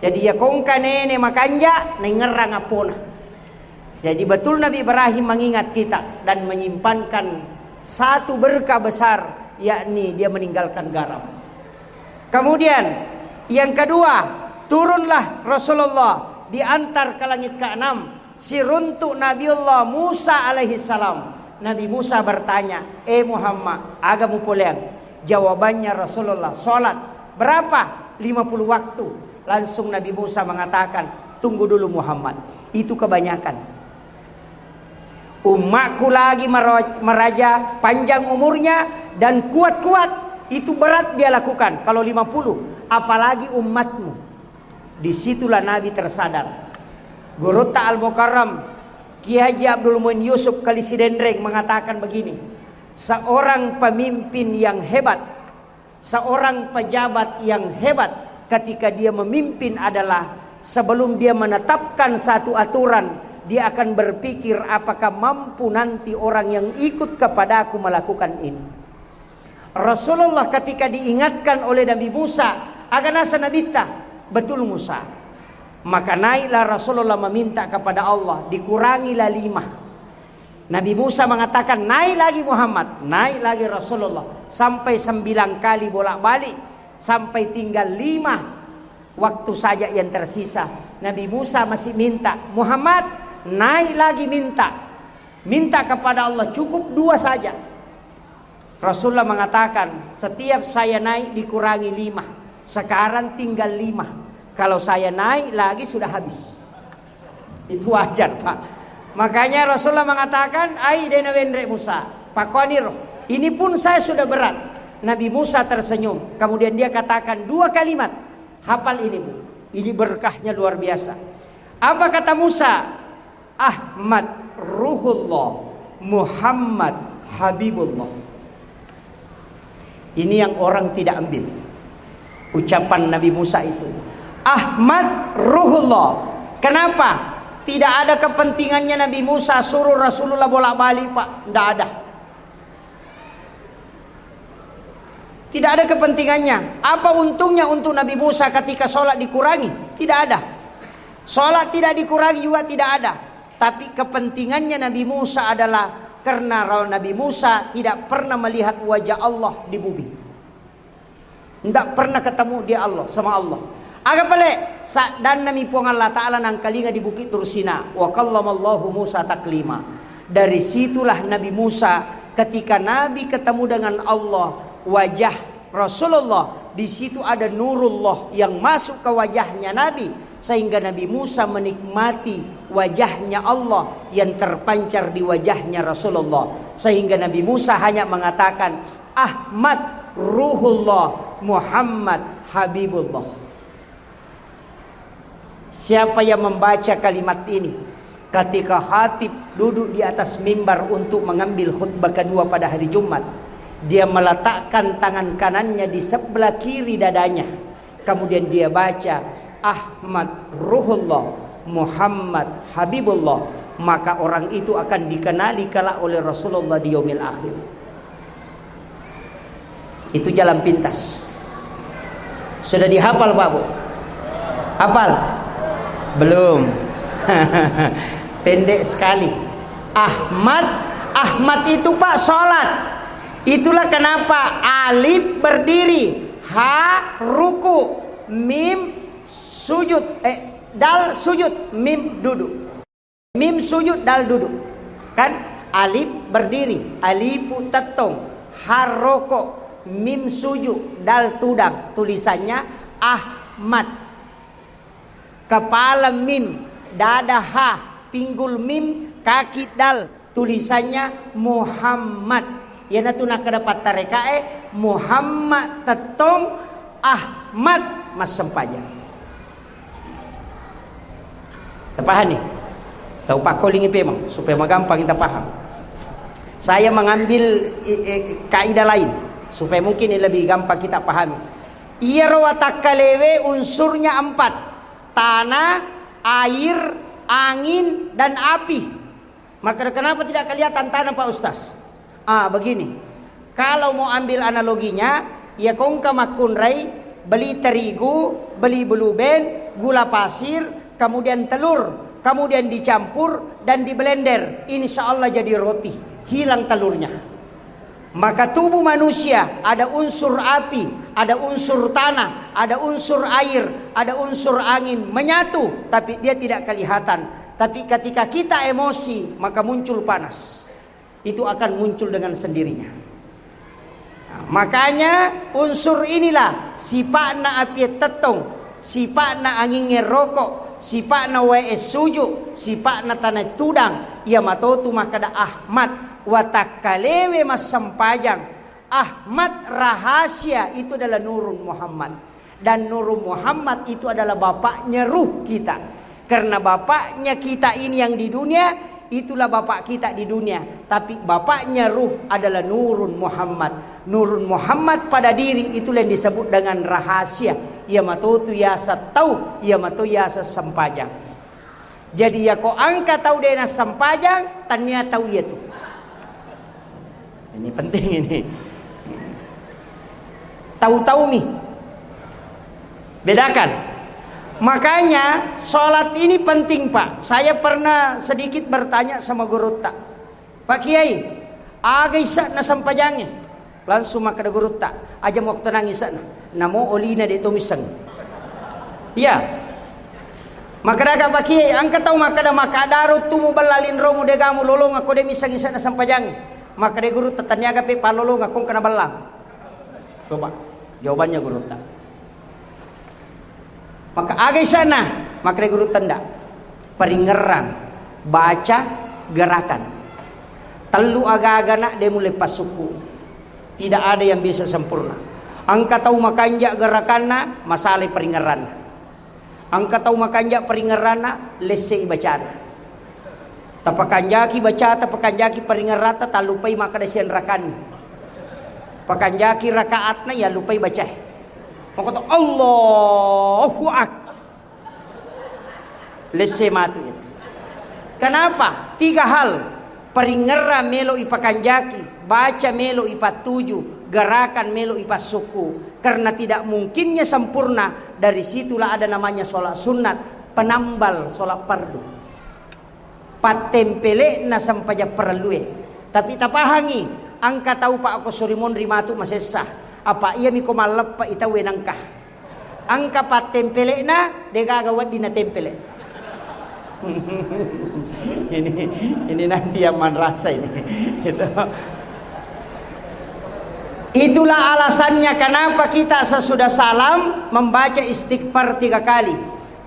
Jadi ya kongka nenek makanja nengerang apona. Jadi betul Nabi Ibrahim mengingat kita dan menyimpankan satu berkah besar, yakni dia meninggalkan garam. Kemudian yang kedua, turunlah Rasulullah diantar ke langit ke-6, si runtuk Nabiullah Musa alaihi salam. Nabi Musa bertanya, Muhammad, agamu pulang? Jawabannya Rasulullah, salat. Berapa? 50 waktu. Langsung Nabi Musa mengatakan, tunggu dulu Muhammad, itu kebanyakan. Umatku lagi meraja, panjang umurnya dan kuat-kuat, itu berat dia lakukan kalau 50, apalagi umatmu. Disitulah Nabi tersadar. Guru Al-Mukarram Kiai Haji Abdul Muin Yusuf Kalisidendreng mengatakan begini, seorang pemimpin yang hebat, seorang pejabat yang hebat, ketika dia memimpin adalah sebelum dia menetapkan satu aturan, dia akan berpikir apakah mampu nanti orang yang ikut kepadaku melakukan ini. Rasulullah ketika diingatkan oleh Nabi Musa, aganasa nabita, betul Musa. Maka naiklah Rasulullah meminta kepada Allah, dikurangilah 5. Nabi Musa mengatakan naik lagi Muhammad, naik lagi Rasulullah, sampai 9 kali bolak-balik, sampai tinggal 5 waktu saja yang tersisa. Nabi Musa masih minta, Muhammad naik lagi, minta kepada Allah, cukup 2 saja. Rasulullah mengatakan, setiap saya naik dikurangi 5, sekarang tinggal 5. Kalau saya naik lagi sudah habis. Itu wajar Pak. Makanya Rasulullah mengatakan, ai dena wendre Musa, pakoniro, ini pun saya sudah berat. Nabi Musa tersenyum, kemudian dia katakan 2 kalimat, hafal ini Bu, ini berkahnya luar biasa. Apa kata Musa? Ahmad Ruhullah, Muhammad Habibullah. Ini yang orang tidak ambil ucapan Nabi Musa itu. Ahmad Ruhullah. Kenapa? Tidak ada kepentingannya Nabi Musa suruh Rasulullah bolak-balik, Pak. Tidak ada. Tidak ada kepentingannya. Apa untungnya untuk Nabi Musa ketika sholat dikurangi? Tidak ada. Sholat tidak dikurangi juga tidak ada. Tapi kepentingannya Nabi Musa adalah karena Nabi Musa tidak pernah melihat wajah Allah di bumi. Tidak pernah ketemu dia Allah sama Allah. Agak pale dan nami puang Allah Ta'ala nang kalinga di bukit Tursina. Wa kallamallahu Musa taklima. Dari situlah Nabi Musa ketika Nabi ketemu dengan Allah, wajah Rasulullah, di situ ada nurullah yang masuk ke wajahnya Nabi, sehingga Nabi Musa menikmati wajahnya Allah yang terpancar di wajahnya Rasulullah, sehingga Nabi Musa hanya mengatakan Ahmad Ruhullah, Muhammad Habibullah. Siapa yang membaca kalimat ini ketika khatib duduk di atas mimbar untuk mengambil khutbah kedua pada hari Jumat, dia meletakkan tangan kanannya di sebelah kiri dadanya, kemudian dia baca Ahmad Ruhullah, Muhammad Habibullah, maka orang itu akan dikenali kelak oleh Rasulullah di yaumil akhir. Itu jalan pintas. Sudah dihafal Pak Bu? Hafal? Belum. Pendek sekali. Ahmad itu Pak sholat. Itulah kenapa alif berdiri, ha ruku, mim sujud, dal sujud, mim duduk. Mim sujud, dal duduk. Kan alif berdiri, alifu tetong, ha roko, mim sujud, dal tudang. Tulisannya Ahmad. Kepala mim, dada ha, pinggul mim, kaki dal, tulisannya Muhammad. Ya natu nak dapat tarekae Muhammad tetong Ahmad mas sempajang. Terpaham nih? Tahu Pak Koling memang supaya gampang kita paham. Saya mengambil kaidah lain supaya mungkin ini lebih gampang kita pahami. Ia rawatakalewe unsurnya 4. Tanah, air, angin, dan api. Maka kenapa tidak kelihatan tanah Pak Ustaz? Begini. Kalau mau ambil analoginya, ya kongka makunrai, beli terigu, beli blueben, gula pasir, kemudian telur, kemudian dicampur dan di blender. Insya Allah jadi roti. Hilang telurnya. Maka tubuh manusia ada unsur api, ada unsur tanah, ada unsur air, ada unsur angin menyatu, tapi dia tidak kelihatan. Tapi ketika kita emosi, maka muncul panas. Itu akan muncul dengan sendirinya. Nah, makanya unsur inilah sifatna api tetong, sifatna angin ngerokok, sifatna wae suju, sifatna tanah tudang. Ia matotu maka ada Ahmad. Watakalewe mas sempajang. Ahmad rahasia itu adalah Nurun Muhammad. Dan Nurun Muhammad itu adalah bapaknya ruh kita. Karena bapaknya kita ini yang di dunia, itulah bapak kita di dunia. Tapi bapaknya ruh adalah Nurun Muhammad. Nurun Muhammad pada diri itulah yang disebut dengan rahasia. Ia matotu yasa tau, ia matotu yasa sempajang. Jadi ya kau angka tahu dena sempajang, ternyata tahu ia tuh. Ini penting ini. Tahu-tahu nih. Bedakan. Makanya sholat ini penting Pak. Saya pernah sedikit bertanya sama guru tak. Pak Kiai, aga isa na sampajangnya. Langsung maka ada guru tak. Aja waktu nangis na. Namo olina de tumisang. Ya. Maka daga Pak Kiai, angka tahu maka darut tumu balalin romo de gamu lolong aku de misang isa na sampajangnya. Maka dia guru tetaniaga pe palolo ngakong kena belang. Coba jawabannya guru tak. Maka agak sana, maka dia guru tenda. Peringeran, baca, gerakan. Telu aga-aga nak dia mulai pasuku. Tidak ada yang bisa sempurna. Angka tahu makanja gerakanna, masalah peringeran. Angka tahu makanja peringeranna, lesei bacaan. Tapakan jaki baca, tapakan jaki paringan rata, tak lupai maka dasian rakan. Pakan jaki rakaatna ya lupai baca. Maka kata Allahu Akbar. Lese matu itu. Kenapa? 3 hal. Paringera melo ipakan jaki, baca melo ipat 7, gerakan melo ipat suku. Karena tidak mungkinnya sempurna. Dari situlah ada namanya sholat sunat, penambal sholat fardu. Patempele na sampaja perlu. Tapi tapahangi, angka tahu pak aku surimon rimatu masesah. Apa ia miko malap pa ita wenangkah. Angka patempele na degagawat dina tempele. ini nanti yang rasa ini. Itulah alasannya kenapa kita sesudah salam membaca istighfar 3 kali.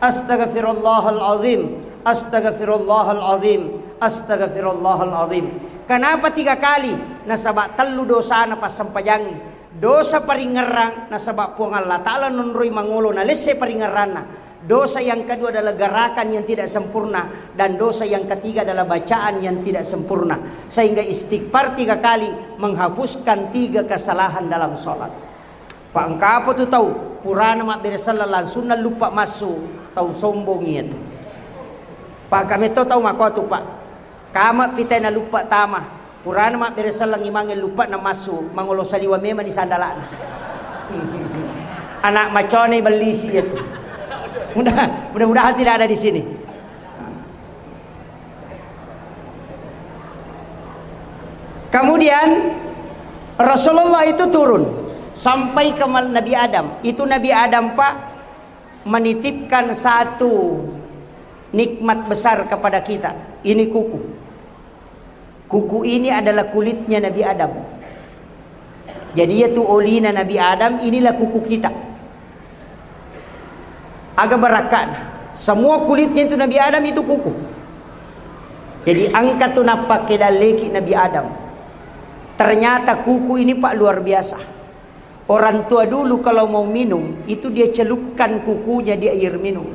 Astaghfirullahalazim, astaghfirullahalazim, astaghfirullahalazim. Kenapa 3 kali? Nasabak telu dosa na pas sampajangi. Dosa paringerang nasabak puang Allah Ta'ala nunrui mangulo na lese paringerana. Dosa yang kedua adalah gerakan yang tidak sempurna. Dan dosa yang ketiga adalah bacaan yang tidak sempurna. Sehingga istighfar 3 kali menghapuskan 3 kesalahan dalam sholat. Pak engkau tu tahu purana mak beresalan sunnah lupa masuk. Tahu sombong itu. Pak kami tahu mak tu pak. Kamak pita na lupa tamah. Purana mak beresalan imangin lupa na masuk. Mangulo saliwa memang di sandalan. Anak macone belisi itu. Mudah-mudahan tidak ada di sini. Kemudian Rasulullah itu turun sampai ke Nabi Adam. Itu Nabi Adam pak menitipkan satu nikmat besar kepada kita. Ini kuku. Kuku ini adalah kulitnya Nabi Adam. Jadi itu olina Nabi Adam, inilah kuku kita. Agak berakan. Semua kulitnya itu Nabi Adam itu kuku. Jadi angkat tu napak kedaleki Nabi Adam. Ternyata kuku ini pak luar biasa. Orang tua dulu kalau mau minum itu dia celupkan kukunya di air minum.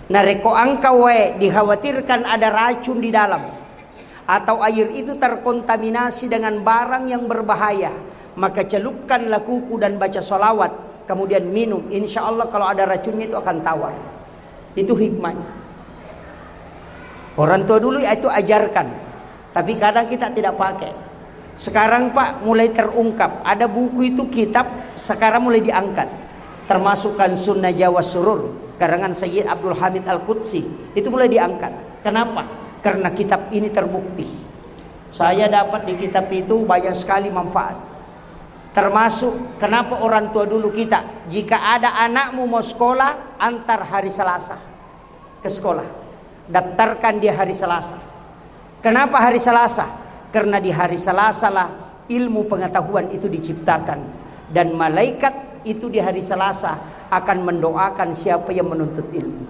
Nah reko angka we dikhawatirkan ada racun di dalam. Atau air itu terkontaminasi dengan barang yang berbahaya. Maka celupkanlah kuku dan baca sholawat. Kemudian minum, insya Allah kalau ada racunnya itu akan tawar. Itu hikmahnya. Orang tua dulu itu ajarkan, tapi kadang kita tidak pakai. Sekarang pak mulai terungkap, ada buku itu kitab sekarang mulai diangkat. Termasukkan Sunnah Jawa Surur karangan Sayyid Abdul Hamid Al-Qudsi itu mulai diangkat. Kenapa? Karena kitab ini terbukti. Saya dapat di kitab itu banyak sekali manfaat. Termasuk kenapa orang tua dulu kita, jika ada anakmu mau sekolah, antar hari Selasa ke sekolah. Daftarkan dia hari Selasa. Kenapa hari Selasa? Karena di hari Selasa lah ilmu pengetahuan itu diciptakan. Dan malaikat itu di hari Selasa akan mendoakan siapa yang menuntut ilmu.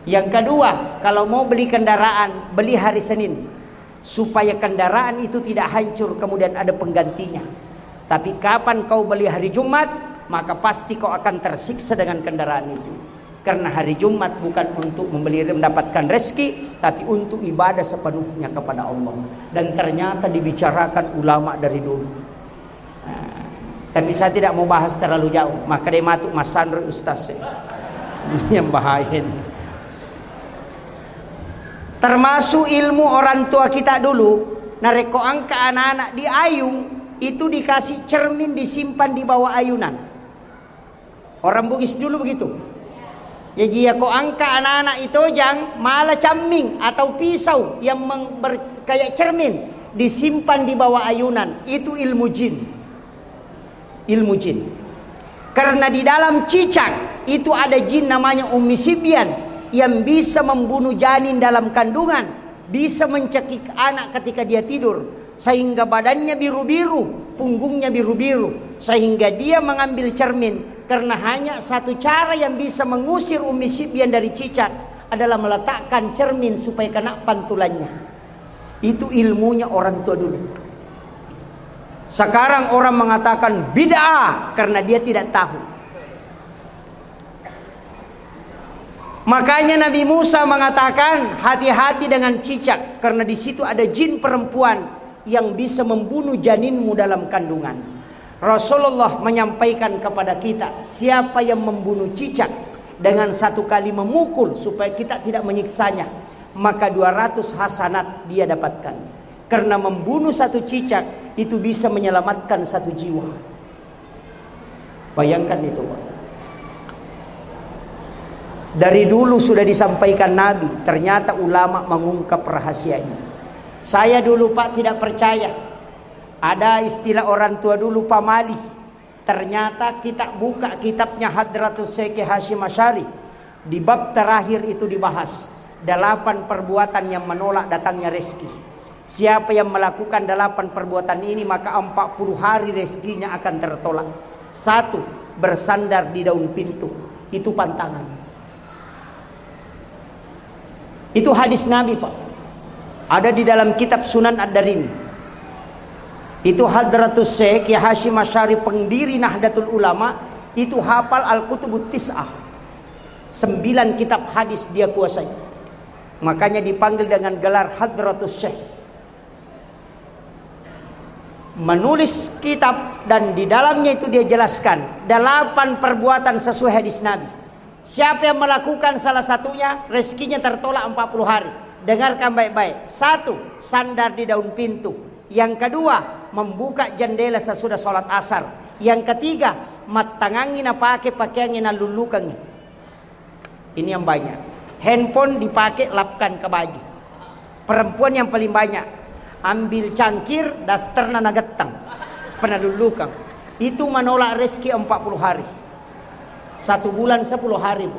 Yang kedua, kalau mau beli kendaraan, beli hari Senin. Supaya kendaraan itu tidak hancur kemudian ada penggantinya. Tapi kapan kau beli hari Jumat, maka pasti kau akan tersiksa dengan kendaraan itu. Karena hari Jumat bukan untuk mendapatkan rezeki, tapi untuk ibadah sepenuhnya kepada Allah. Dan ternyata dibicarakan ulama dari dulu. Nah, tapi saya tidak mau bahas terlalu jauh. Maka dia matuk Mas Sandro Ustaz. Ini yang bahaya. Termasuk ilmu orang tua kita dulu. Nareko angka anak-anak di ayung. Itu dikasih cermin disimpan di bawah ayunan. Orang Bugis dulu begitu. Jadi ya kok angka anak-anak itu jang malah caming atau pisau yang kayak cermin disimpan di bawah ayunan. Itu ilmu jin. Ilmu jin. Karena di dalam cicak itu ada jin namanya Ummi Sibyan yang bisa membunuh janin dalam kandungan, bisa mencekik anak ketika dia tidur. Sehingga badannya biru-biru, punggungnya biru-biru. Sehingga dia mengambil cermin. Karena hanya satu cara yang bisa mengusir Ummi Sibyan dari cicak adalah meletakkan cermin supaya kena pantulannya. Itu ilmunya orang tua dulu. Sekarang orang mengatakan bid'ah karena dia tidak tahu. Makanya Nabi Musa mengatakan hati-hati dengan cicak, karena di situ ada jin perempuan yang bisa membunuh janinmu dalam kandungan. Rasulullah menyampaikan kepada kita, siapa yang membunuh cicak dengan satu kali memukul supaya kita tidak menyiksanya, maka 200 hasanat dia dapatkan. Karena membunuh satu cicak itu bisa menyelamatkan satu jiwa. Bayangkan itu, Pak. Dari dulu sudah disampaikan Nabi, ternyata ulama mengungkap rahasia ini. Saya dulu, Pak, tidak percaya. Ada istilah orang tua dulu pamali. Ternyata kita buka kitabnya Hadratus Syekh Hasyim Asy'ari. Di bab terakhir itu dibahas 8 perbuatan yang menolak datangnya rezeki. Siapa yang melakukan 8 perbuatan ini, maka 40 hari rezekinya akan tertolak. 1. Bersandar di daun pintu. Itu pantangan. Itu hadis Nabi, Pak. Ada di dalam kitab Sunan Ad-Darimi. Itu Hadratus Syekh Hasyim Asy'ari, pendiri Nahdlatul Ulama, itu hafal Al-Kutubut Tis'ah. 9 kitab hadis dia kuasai. Makanya dipanggil dengan gelar Hadratus Syekh. Menulis kitab dan di dalamnya itu dia jelaskan 8 perbuatan sesuai hadis Nabi. Siapa yang melakukan salah satunya, rezekinya tertolak 40 hari. Dengarkan baik-baik. 1. Sandar di daun pintu. Yang kedua, membuka jendela sesudah sholat asar. Yang ketiga, matangangi na pakai pakaiannya na lulukangi. Ini yang banyak. Handphone dipakai lapkan ke baju. Perempuan yang paling banyak, ambil cangkir dasterna nagetang penalulukan. Itu menolak rezeki 40 hari. 1 bulan 10 hari.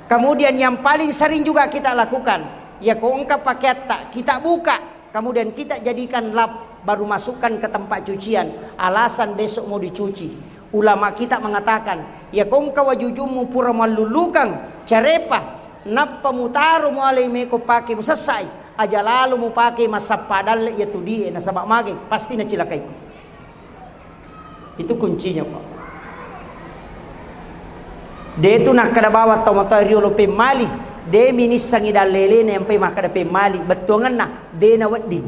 Kemudian yang paling sering juga kita lakukan, ya kongkap paket tak kita buka, kemudian kita jadikan lap, baru masukkan ke tempat cucian, alasan besok mau dicuci. Ulama kita mengatakan, ya kongka wajujumu pura malulukang carepa nappa mutaru mulai meko pakai selesai aja lalu mau pakai masa padal ya tu dia nasabak mage pasti na cilakaiku. Itu kuncinya, Pak. Dia itu nak kada bawa tomato lo pemali, dia minis sangi dalele ne sampai makada pemali, betongan na dia na wedding.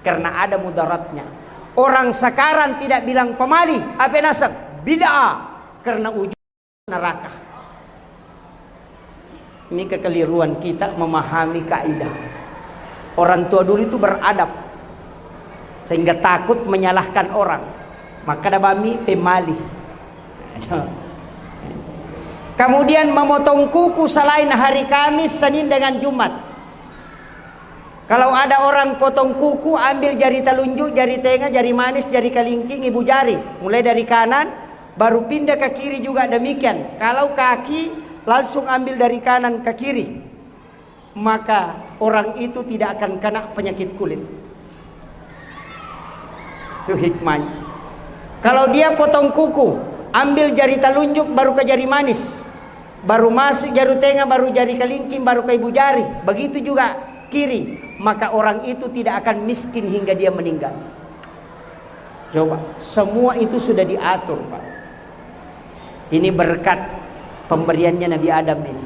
Karena ada mudaratnya. Orang sekarang tidak bilang pemali, apa nasab? Bid'ah. Karena ujung neraka. Ini kekeliruan kita memahami kaidah. Orang tua dulu itu beradab sehingga takut menyalahkan orang. Maka ada bami pemali. Kemudian memotong kuku selain hari Kamis, Senin dengan Jumat. Kalau ada orang potong kuku, ambil jari telunjuk, jari tengah, jari manis, jari kelingking, ibu jari. Mulai dari kanan, baru pindah ke kiri juga demikian. Kalau kaki, langsung ambil dari kanan ke kiri. Maka orang itu tidak akan kena penyakit kulit. Itu hikmahnya. Kalau dia potong kuku, ambil jari telunjuk, baru ke jari manis. Baru masuk jari tengah, baru jari kelingking, baru ke ibu jari. Begitu juga kiri. Maka orang itu tidak akan miskin hingga dia meninggal. Coba, semua itu sudah diatur, Pak. Ini berkat pemberiannya Nabi Adam ini.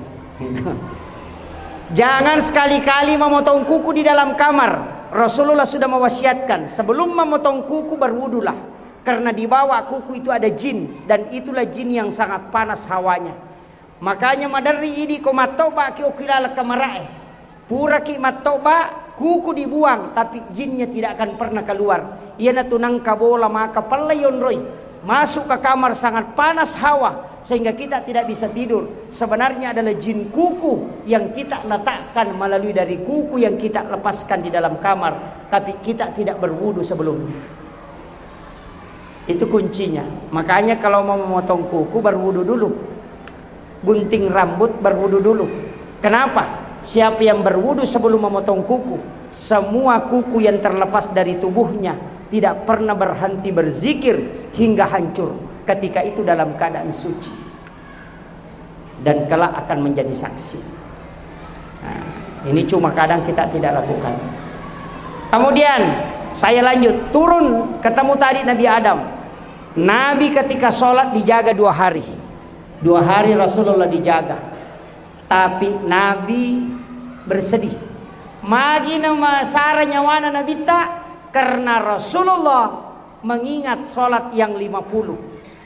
Jangan sekali-kali memotong kuku di dalam kamar. Rasulullah sudah mewasiatkan, sebelum memotong kuku berwudulah. Karena di bawah kuku itu ada jin, dan itulah jin yang sangat panas hawanya. Makanya madari ini ko matoba ki okilala kamarae. Pura ki matoba, kuku dibuang, tapi jinnya tidak akan pernah keluar. Ia natunang kabola maka palayon roy. Masuk ke kamar sangat panas hawa sehingga kita tidak bisa tidur. Sebenarnya adalah jin kuku yang kita letakkan melalui dari kuku yang kita lepaskan di dalam kamar, tapi kita tidak berwudu sebelumnya. Itu kuncinya. Makanya kalau mau memotong kuku berwudu dulu. Gunting rambut berwudu dulu. Kenapa? Siapa yang berwudu sebelum memotong kuku, semua kuku yang terlepas dari tubuhnya tidak pernah berhenti berzikir hingga hancur. Ketika itu dalam keadaan suci. Dan kelak akan menjadi saksi. Nah, ini cuma kadang kita tidak lakukan. Kemudian saya lanjut, turun ketemu tadi Nabi Adam. Nabi ketika sholat dijaga 2 hari. 2 hari Rasulullah dijaga. Tapi Nabi bersedih. Magi nama sara nyawana Nabi tak, karena Rasulullah mengingat solat yang 50.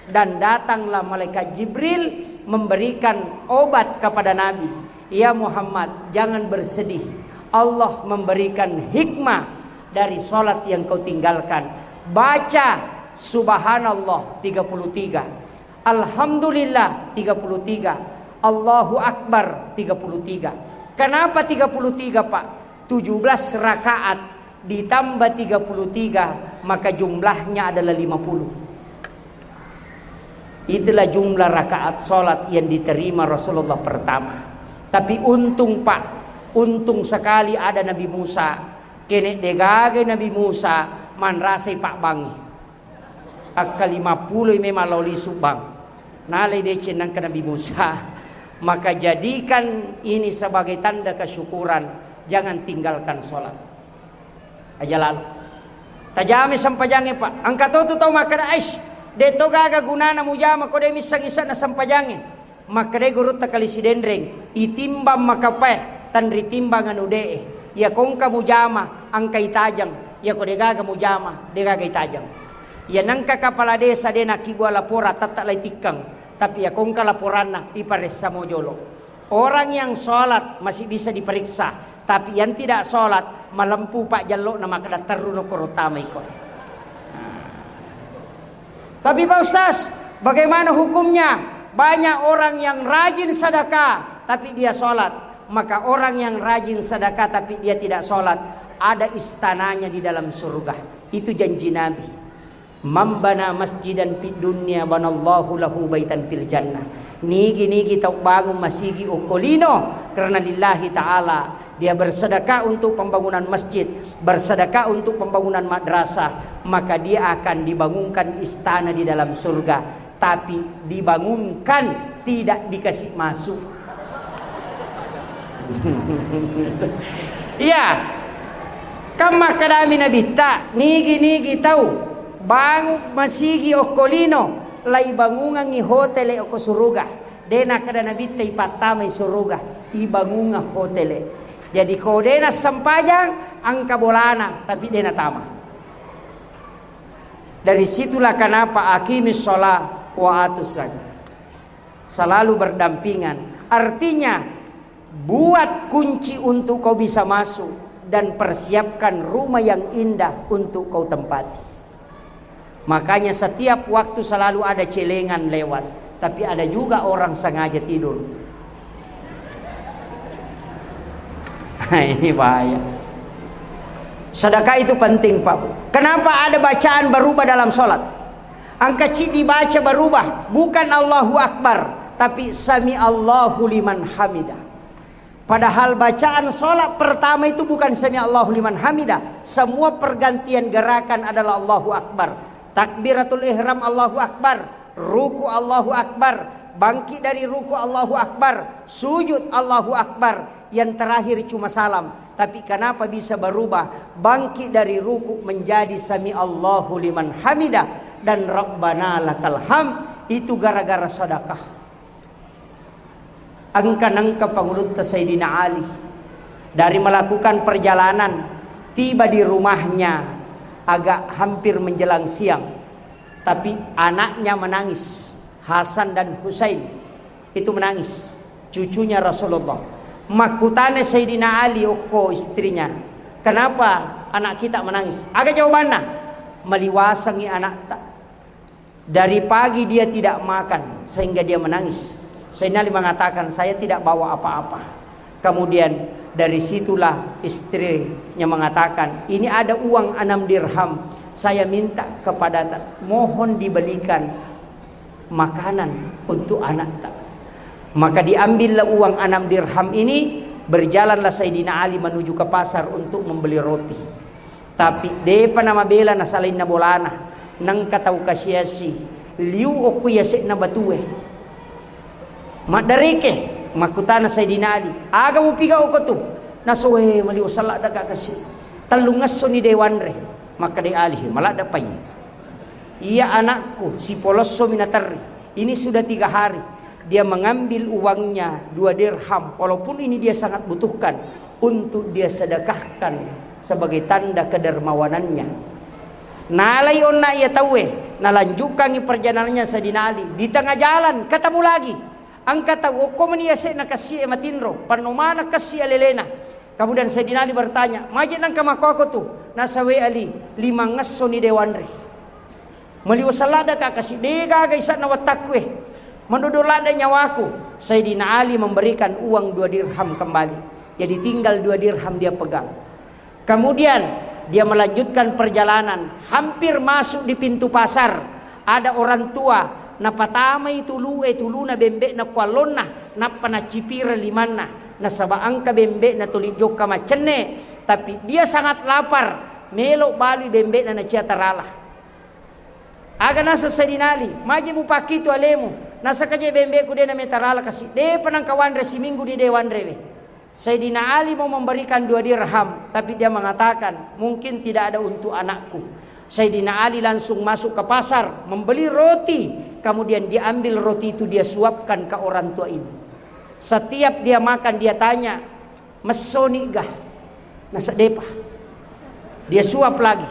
Dan datanglah malaikat Jibril memberikan obat kepada Nabi. Ya Muhammad, jangan bersedih. Allah memberikan hikmah dari solat yang kau tinggalkan. Baca Subhanallah 33, Alhamdulillah 33, Allahu Akbar 33. Kenapa 33 Pak? 17 rakaat ditambah 33, maka jumlahnya adalah 50. Itulah jumlah rakaat solat yang diterima Rasulullah pertama. Tapi untung Pak, untung sekali ada Nabi Musa. Kene degage Nabi Musa manrasai Pak Bangi. Akka 50 memang lauli subang. Nalai dece nang ke Nabi Musa. Maka jadikan ini sebagai tanda kesyukuran. Jangan tinggalkan sholat. Aja lalu. Tajami sampajange Pak. Angkat tu tau maka aish. Deto gaga gunana mujama ko de misang isa na sampajange. Maka de gurut takali si dendreng. Itimbang makapeh tan ritimbang anu dee. Ya kongka mujama angkai tajang. Ya ko de gaga mujama de gaga tajang. Ya nangka kepala desa de nakibua lapora tatak lai tikang. Tapi ya kongka laporanna iparessa mojolo. Orang yang sholat masih bisa diperiksa. Tapi yang tidak sholat malampu Pak Jallo nama kada taruno korotama iko. Tapi Pak Ustaz, bagaimana hukumnya? Banyak orang yang rajin sedekah tapi dia sholat. Maka orang yang rajin sedekah tapi dia tidak sholat, ada istananya di dalam surga. Itu janji Nabi. Mambana masjidan fid dunya banallahu lahu baitan fil jannah. Nigi tau bangun masjid okolino karena lillahi ta'ala. Dia bersedekah untuk pembangunan masjid, bersedekah untuk pembangunan madrasah, maka dia akan dibangunkan istana di dalam surga. Tapi dibangunkan, tidak dikasih masuk. Iya. Kama kadami Nabi tak nigi tahu bangun masigi okolino lai bangungan i hotele oko suruga. Dena kada Nabi tai patama i suruga i bangunga hotele. Jadi kau dena sampajang angka bolana tapi dena tama. Dari situlah kenapa akimis sholat wa atus zakat selalu berdampingan. Artinya buat kunci untuk kau bisa masuk dan persiapkan rumah yang indah untuk kau tempati. Makanya setiap waktu selalu ada celengan lewat. Tapi ada juga orang sengaja tidur. Ini bahaya. Sedekah itu penting Pak. Kenapa ada bacaan berubah dalam sholat? Angka cik dibaca berubah. Bukan Allahu Akbar, tapi Sami Allahu liman hamidah. Padahal bacaan sholat pertama itu bukan Sami Allahu liman hamidah. Semua pergantian gerakan adalah Allahu Akbar. Takbiratul ihram Allahu Akbar, ruku Allahu Akbar, bangkit dari ruku Allahu Akbar, sujud Allahu Akbar, yang terakhir cuma salam. Tapi kenapa bisa berubah? Bangkit dari ruku menjadi Sami Allahu liman hamidah dan Rabbana lakal hamd, itu gara-gara sedekah. Angka pangulut Sayyidina Ali dari melakukan perjalanan tiba di rumahnya agak hampir menjelang siang, tapi anaknya menangis. Hasan dan Husain itu menangis, cucunya Rasulullah. Makutane Sayyidina Ali oko istrinya, kenapa anak kita menangis? Agak jawabannya, meliwasangi anak tak. Dari pagi dia tidak makan sehingga dia menangis. Sayyidina Ali mengatakan, saya tidak bawa apa-apa. Kemudian dari situlah istrinya mengatakan, ini ada uang 6 dirham, saya minta kepada mohon dibelikan makanan untuk anak tak. Maka diambillah uang 6 dirham ini, berjalanlah Sayyidina Ali menuju ke pasar untuk membeli roti. Tapi depa nama bela na salain na bolana nang katau kasyasi liu oku yasik na batue madarike makutana Sayyidina Ali aga mo piga oko tu nasuhe maliu salak daga kasi talungas so ni dewanre maka de Ali malada pay. Iya anakku si poloso minatari ini sudah 3 hari dia mengambil uangnya 2 dirham, walaupun ini dia sangat butuhkan, untuk dia sedekahkan sebagai tanda kedermawanannya. Nalai onna ia tahu nalanjutkan perjalanannya Sayyidina Ali. Di tengah jalan ketemu lagi. Angkat tahu kau meniase nak kasih matinro, panomana kasih alelena. Kemudian Sayyidina Ali bertanya, "Majid nang kamaku aku tu?" Nasawe Ali, 5 ngasso ni dewanre. Meliwasalada ka kasih dega gaisa na watakwe. Menudulada nyawaku. Sayyidina Ali memberikan uang 2 dirham kembali. Jadi tinggal 2 dirham dia pegang. Kemudian dia melanjutkan perjalanan, hampir masuk di pintu pasar. Ada orang tua na patamay tuluna bembe na kwalona na panacipira limana na sabaan ka bembe na tulijok ka macene, tapi dia sangat lapar, melo bali bembe na naciatarala. Aga nasa Sayyidina Ali, maji mu pakito alemu, nasa kaje bembe ku de na metarala kasi de panang kawanre si minggu di dewanre we. Sayyidina Ali mau memberikan 2 dirham, tapi dia mengatakan mungkin tidak ada untuk anakku. Sayyidina Ali langsung masuk ke pasar, membeli roti, kemudian dia ambil roti itu, dia suapkan ke orang tua ini. Setiap dia makan dia tanya, "Mesoni gah?" Nasa depa. Dia suap lagi.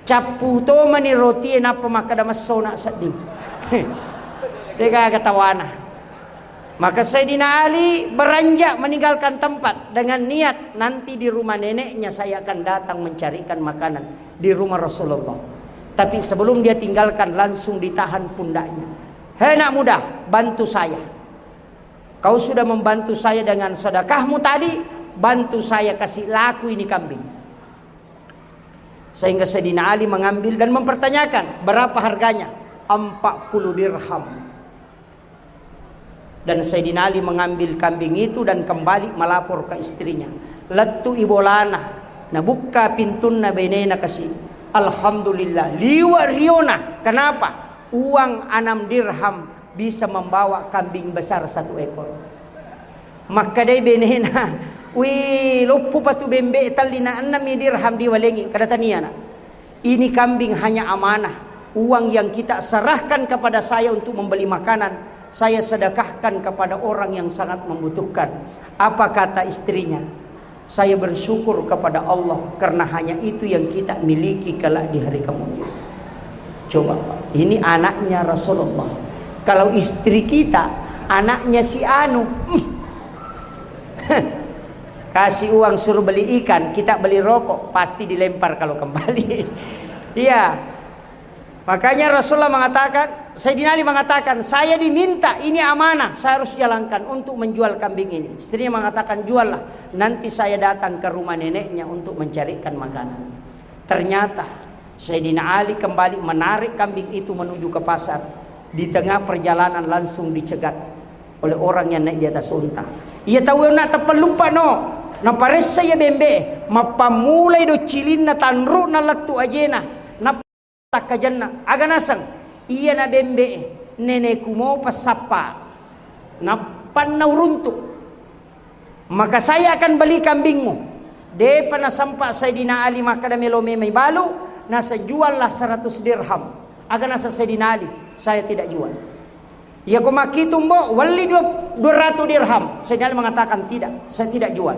Capu to mani roti napa makada mesona sadim. Dia kagak tawana. Maka Sayyidina Ali beranjak meninggalkan tempat dengan niat nanti di rumah neneknya saya akan datang mencarikan makanan di rumah Rasulullah. Tapi sebelum dia tinggalkan langsung ditahan pundaknya. "Hei nak muda, bantu saya. Kau sudah membantu saya dengan sedekahmu tadi, bantu saya kasih laku ini kambing." Sehingga Sayyidina Ali mengambil dan mempertanyakan berapa harganya. 40 dirham. Dan Sayyidina Ali mengambil kambing itu dan kembali melapor ke istrinya. "Lattu ibolana, nabuka pintunna benena kasih. Alhamdulillah, liwa riona." Kenapa? Uang 6 dirham bisa membawa kambing besar 1 ekor. Maka dai benena, "Wi, loppu patu bembe talina 6 dirham diwalengi." Kata taniana, "Ini kambing hanya amanah. Uang yang kita serahkan kepada saya untuk membeli makanan, saya sedekahkan kepada orang yang sangat membutuhkan." Apa kata istrinya? "Saya bersyukur kepada Allah karena hanya itu yang kita miliki kelak di hari kemudian." Coba Pak, ini anaknya Rasulullah. Kalau istri kita anaknya si Anu, kasih uang suruh beli ikan, kita beli rokok, pasti dilempar kalau kembali. Iya. Makanya Rasulullah mengatakan, Sayyidina Ali mengatakan, "Saya diminta, ini amanah, saya harus jalankan untuk menjual kambing ini." Istrinya mengatakan, "Juallah, nanti saya datang ke rumah neneknya untuk mencarikan makanan." Ternyata Sayyidina Ali kembali menarik kambing itu menuju ke pasar. Di tengah perjalanan langsung dicegat oleh orang yang naik di atas unta. Ia tahu nak terpelupa no, napares saya bembe, mapamulai do cilin na tanru na latu ajena. Takajanna aganasang iya na bembe nenekku mau pasapa na pannauruntuk, maka saya akan beli kambingmu. De pana sampa Sayyidina Ali maka da melome may balu nasa juallah 100 dirham. Aganasa Sayyidina Ali, saya tidak jual. Ya kumakitumbo wali 200 dirham. Sayyidina Ali mengatakan tidak, saya tidak jual.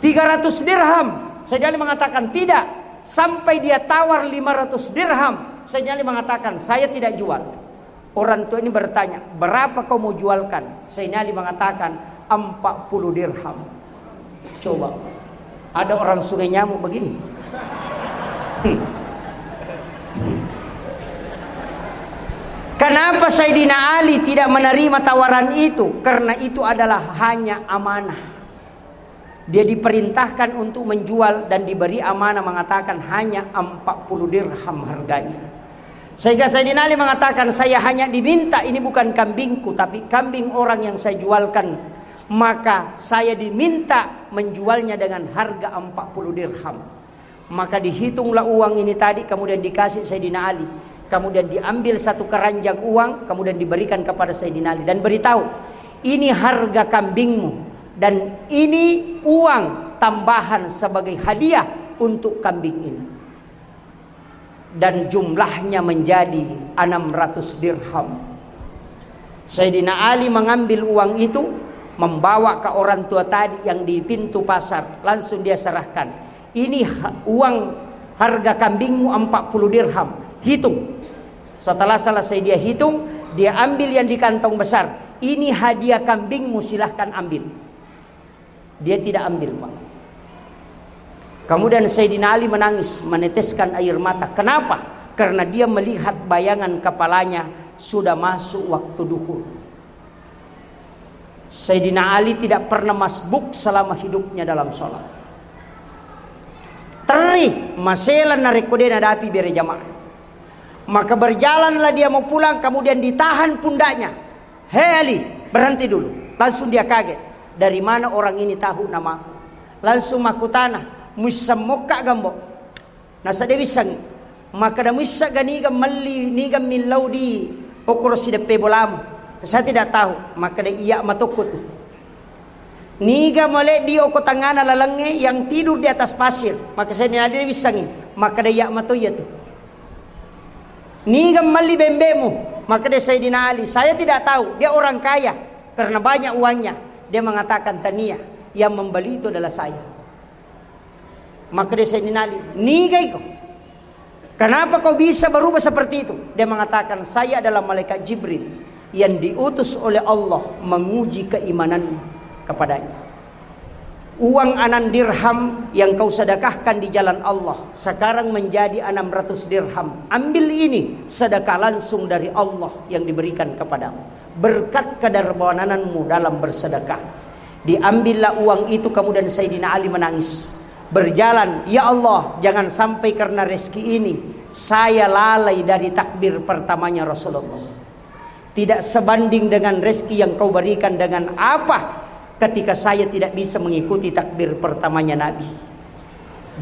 300 dirham. Sayyidina Ali mengatakan tidak. Sampai dia tawar 500 dirham. Sayyidina Ali mengatakan, saya tidak jual. Orang tua ini bertanya, berapa kau mau jualkan? Sayyidina Ali mengatakan, 40 dirham. Coba, ada orang sungai nyamuk begini. Kenapa Sayyidina Ali tidak menerima tawaran itu? Karena itu adalah hanya amanah. Dia diperintahkan untuk menjual dan diberi amanah, mengatakan hanya 40 dirham harganya. Sehingga Sayyidina Ali mengatakan, saya hanya diminta, ini bukan kambingku, tapi kambing orang yang saya jualkan. Maka saya diminta menjualnya dengan harga 40 dirham. Maka dihitunglah uang ini tadi, kemudian dikasih Sayyidina Ali. Kemudian diambil satu keranjang uang, kemudian diberikan kepada Sayyidina Ali. Dan beritahu, ini harga kambingmu. Dan ini uang tambahan sebagai hadiah untuk kambing ini. Dan jumlahnya menjadi 600 dirham. Sayyidina Ali mengambil uang itu, membawa ke orang tua tadi yang di pintu pasar. Langsung dia serahkan. Ini uang harga kambingmu 40 dirham. Hitung. Setelah selesai dia hitung, dia ambil yang di kantong besar. Ini hadiah kambingmu, silahkan ambil. Dia tidak ambil, Pak. Kemudian Sayyidina Ali menangis, meneteskan air mata. Kenapa? Karena dia melihat bayangan kepalanya sudah masuk waktu duhur. Sayyidina Ali tidak pernah masbuk selama hidupnya dalam sholat. Terih masalah narekodena dapi bere jamaah. Maka berjalanlah dia mau pulang, kemudian ditahan pundaknya. Hei Ali, berhenti dulu. Langsung dia kaget. Dari mana orang ini tahu namaku? Langsung maku tanah. Musamuka gambo. Nasa dewi sang. Maka da musa ganiga malli niga min laudi okrosi depe bolamu. Saya tidak tahu. Maka da iya matukut. Niga mole di oko tangana lalange yang tidur di atas pasir. Maka saya tidak dewi sangi. Maka da iya matoya tu. Niga malli bembemu. Maka dia Sayyidina Ali, saya tidak tahu, dia orang kaya karena banyak uangnya. Dia mengatakan tania, yang membeli itu adalah saya. Maka dia Sayyidina Ali, nigai kau. Kenapa kau bisa berubah seperti itu? Dia mengatakan, saya adalah malaikat Jibril yang diutus oleh Allah menguji keimanan kepadanya. Uang 6 dirham yang kau sedekahkan di jalan Allah sekarang menjadi 600 dirham. Ambil ini, sedekah langsung dari Allah yang diberikan kepadamu. Berkat kedermawananmu dalam bersedekah. Diambillah uang itu, kemudian Sayyidina Ali menangis. Berjalan, ya Allah, jangan sampai karena rezeki ini saya lalai dari takbir pertamanya Rasulullah. Tidak sebanding dengan rezeki yang kau berikan dengan apa ketika saya tidak bisa mengikuti takbir pertamanya Nabi.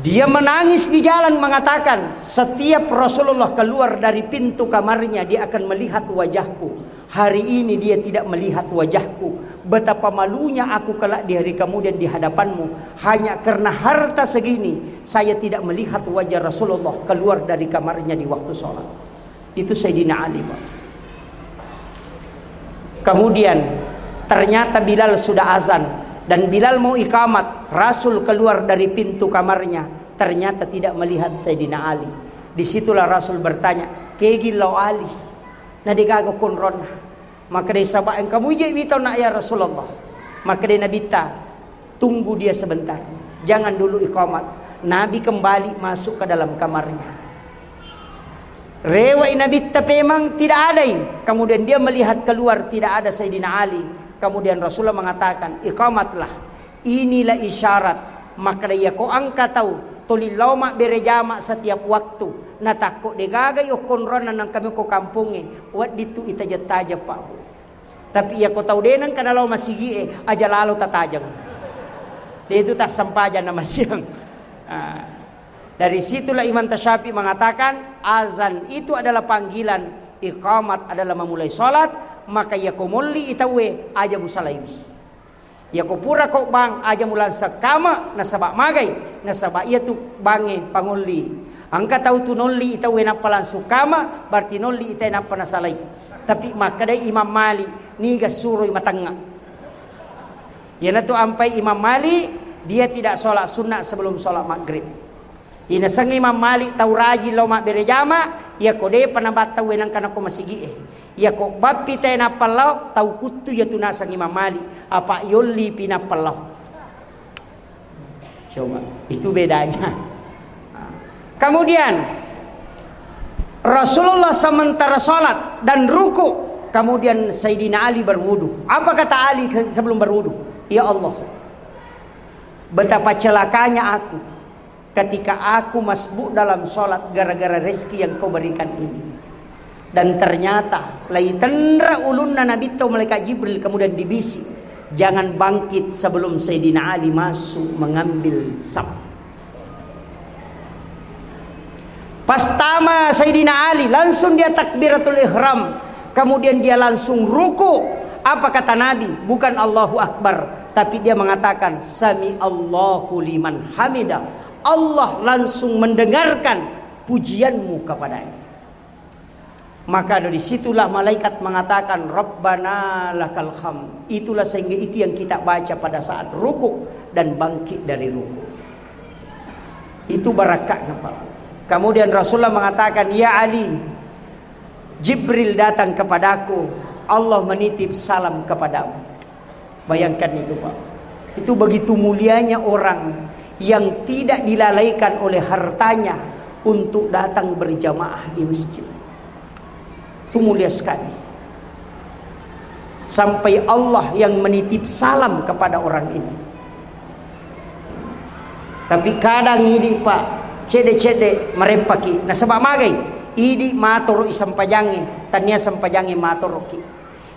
Dia menangis di jalan mengatakan, setiap Rasulullah keluar dari pintu kamarnya dia akan melihat wajahku. Hari ini dia tidak melihat wajahku. Betapa malunya aku kelak di hari kemudian di hadapanmu. Hanya karena harta segini saya tidak melihat wajah Rasulullah keluar dari kamarnya di waktu sholat. Itu Sayyidina Ali, Pak. Kemudian ternyata Bilal sudah azan dan Bilal mau iqamat. Rasul keluar dari pintu kamarnya, ternyata tidak melihat Sayyidina Ali. Disitulah Rasul bertanya, "Kegilau Ali?" Nadigago kunron. Maka dia sabak kamu je bitaw na ya Rasulullah. Maka dia nabita, tunggu dia sebentar. Jangan dulu iqamat. Nabi kembali masuk ke dalam kamarnya. Rewa nabita memang tidak ada ini. Kemudian dia melihat keluar tidak ada Sayyidina Ali. Kemudian Rasulullah mengatakan, iqamatlah. Inilah isyarat. Maka dia ko angka tahu. Tulilaw mak berejama setiap waktu. Natakok degagay o konronan ng kami ko kampungi. Wat dito itajat-taja pa. Tapi iya ko tahu denang kanalaw masigi aja lalo tatajang. Dito tas sampajan na masyang. Dari situlah Imam Tasyafi mengatakan azan itu adalah panggilan, iqamat adalah memulai salat, maka ya ko mulli itawe aja musalaybi. Ya ko pura ko bang aja mulan sakama nasaba magay nasaba iya tu bange pangulli. Angka tahu tu nolli itawe na palan sukama berarti nolli itawe na panasalay. Tapi maka day Imam Mali niga suroy matanga. Ya na tu ampai Imam Mali dia tidak sholat sunnah sebelum sholat maghrib. Inasang Imam Mali tahu rajin law mak berejama ya ko de panabat tawe nang kana ko masigi. Ya ko bappi tay na palaw tahu kutu ya tunasang Imam Mali apa yolli pinapalaw. Coba itu bedanya. Kemudian Rasulullah sementara sholat dan ruku, kemudian Sayyidina Ali berwudu. Apa kata Ali sebelum berwudu? Ya Allah, betapa celakanya aku ketika aku masbuk dalam sholat gara-gara rezeki yang kau berikan ini. Dan ternyata lai tendra ulunna nabi tau malaikat Jibril kemudian dibisi, jangan bangkit sebelum Sayyidina Ali masuk mengambil saf. Pastama Sayyidina Ali langsung dia takbiratul ihram, kemudian dia langsung ruku. Apa kata Nabi? Bukan Allahu Akbar, tapi dia mengatakan Sami Allahu liman hamidah. Allah langsung mendengarkan pujianmu kepadanya. Maka dari situlah malaikat mengatakan Rabbana lakal hamd. Itulah sehingga itu yang kita baca pada saat ruku dan bangkit dari ruku. Itu barakahnya Pak. Kemudian Rasulullah mengatakan, ya Ali, Jibril datang kepadaku, Allah menitip salam kepadamu. Bayangkan itu Pak. Itu begitu mulianya orang yang tidak dilalaikan oleh hartanya untuk datang berjamaah di masjid. Itu mulia sekali. Sampai Allah yang menitip salam kepada orang ini. Tapi kadang ini Pak, cede-cede merempaki. Nah sebab magai, idi matur isam pajangi, tania sampajangi matur ki.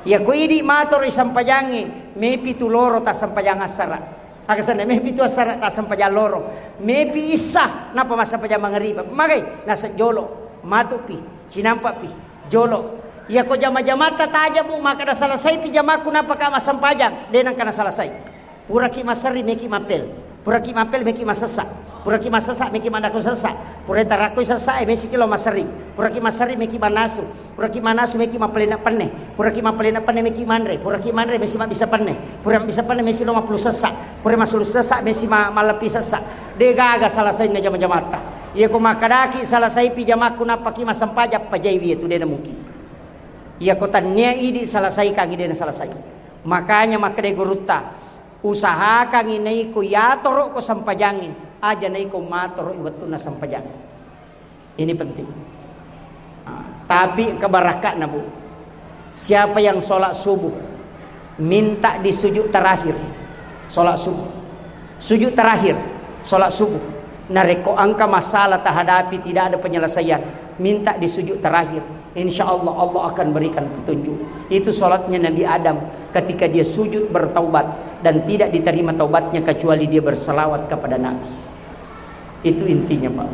Ya ko idi matur isam pajangi, mepi tu loro ta sampajang asara. Akasana mepi tu asara ta sampajang loro. Mepi isah napa masa pajang mangeriba. Magai nasa jolo, matupi, cinampak pi. Jolo, ya ko jama-jamata taja bu, maka dah selesai pijamaku napa ka masampajang, denang kana selesai. Pura ki masari meki mapel, pura ki mapel meki masasa, pura ki masasa meki mandaku sasa, pura taraku sasa meki kilo masari, pura ki masari meki manasu, pura ki manasu meki mapelena penne, pura ki mapelena penne meki manre, pura ki manre meki bisa penne, pura bisa penne meki lo mapulu sasa, pura masulu sasa meki malapi sasa. Degaga selesai na jama-jamata. Ia ko makadaki selesai pijamaku napa ki masampajak pajaiwi itu dena mungkin. Ia ko tanya idi selesai kang dena selesai. Makanya makade guruta usaha kang inai ko yatoro ko sampajangi aja nai ko matoro iwatuna sampajangi. Ini penting. Tapi kebarakah na Bu. Siapa yang sholat subuh minta di sujud terakhir. Sholat subuh. Sujud terakhir. Sholat subuh, nareko angka masalah tak hadapi, tidak ada penyelesaian, minta di sujud terakhir, insya Allah Allah akan berikan petunjuk. Itu sholatnya Nabi Adam ketika dia sujud bertaubat dan tidak diterima taubatnya kecuali dia berselawat kepada Nabi. Itu intinya Pak.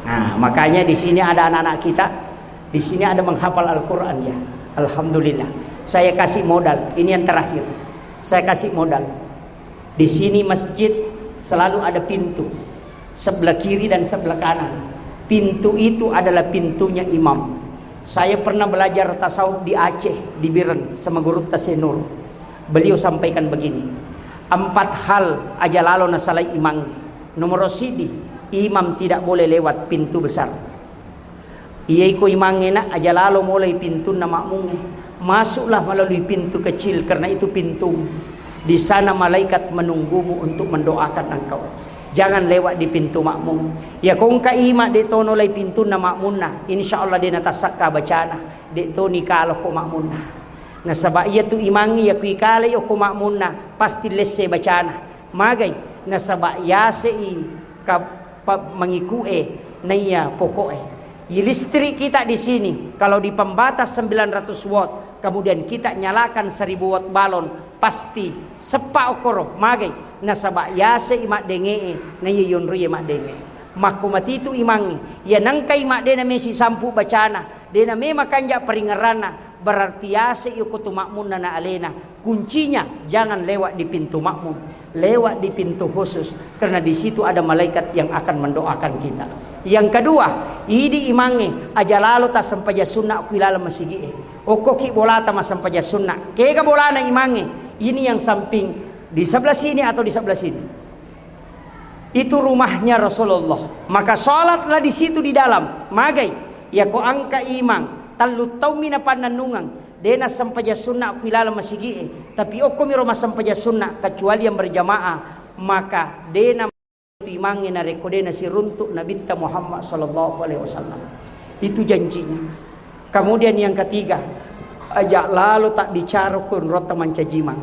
Nah makanya di sini ada anak-anak kita, di sini ada menghafal Al-Quran ya. Alhamdulillah. Saya kasih modal, ini yang terakhir. Saya kasih modal. Di sini masjid selalu ada pintu sebelah kiri dan sebelah kanan. Pintu itu adalah pintunya imam. Saya pernah belajar tasawuf di Aceh, di Biren sama guru Tasenur. Beliau sampaikan begini, 4 hal aja lalu nasalai imam. Nomor sidi, imam tidak boleh lewat pintu besar. Iyaiku imam enak aja lalu mulai pintu na makmum. Masuklah melalui pintu kecil karena itu pintu. Di sana malaikat menunggumu untuk mendoakan engkau. Jangan lewat di pintu makmum. Ya kung ka ima de tono lay pintu na makmunna, insyaallah de natasakka bacana de to ni kalo ko makmunna. Na sabab iya tu imangi ya kui kale ko makmunna pasti lesse bacana. Magay na sabab ya sei ka mengikue naya pokoe. Listrik kita di sini kalau di pembatas 900 watt kemudian kita nyalakan 1000 watt balon pasti sepak okoro magay nasaba yase imak denge na yon riye mak denge makumati itu imangi ya nangkai mak dena mesi sampu bacana dena me makanja peringarana berarti yase yukutu makmun na alena. Kuncinya jangan lewat di pintu makmum, lewat di pintu khusus karena di situ ada malaikat yang akan mendoakan kita. Yang kedua, idi imangi aja lalu ta sampaja sunnah kuilala masigi okoki bolata masampaja sunnah kega bolana imangi. Ini yang samping di sebelah sini atau di sebelah sini. Itu rumahnya Rasulullah. Maka sholatlah di situ di dalam. Magai ya ko angka imang talu tau mina pananungang. Dena sampaja sunnah kuilala masigi. Tapi okomi roma sampaja sunnah kecuali yang berjamaah. Maka dena imangi na rekodena si runtuk Nabi Muhammad sallallahu alaihi wasallam. Itu janjinya. Kemudian yang ketiga, ajak lalu tak dicarukun rota mancajimang.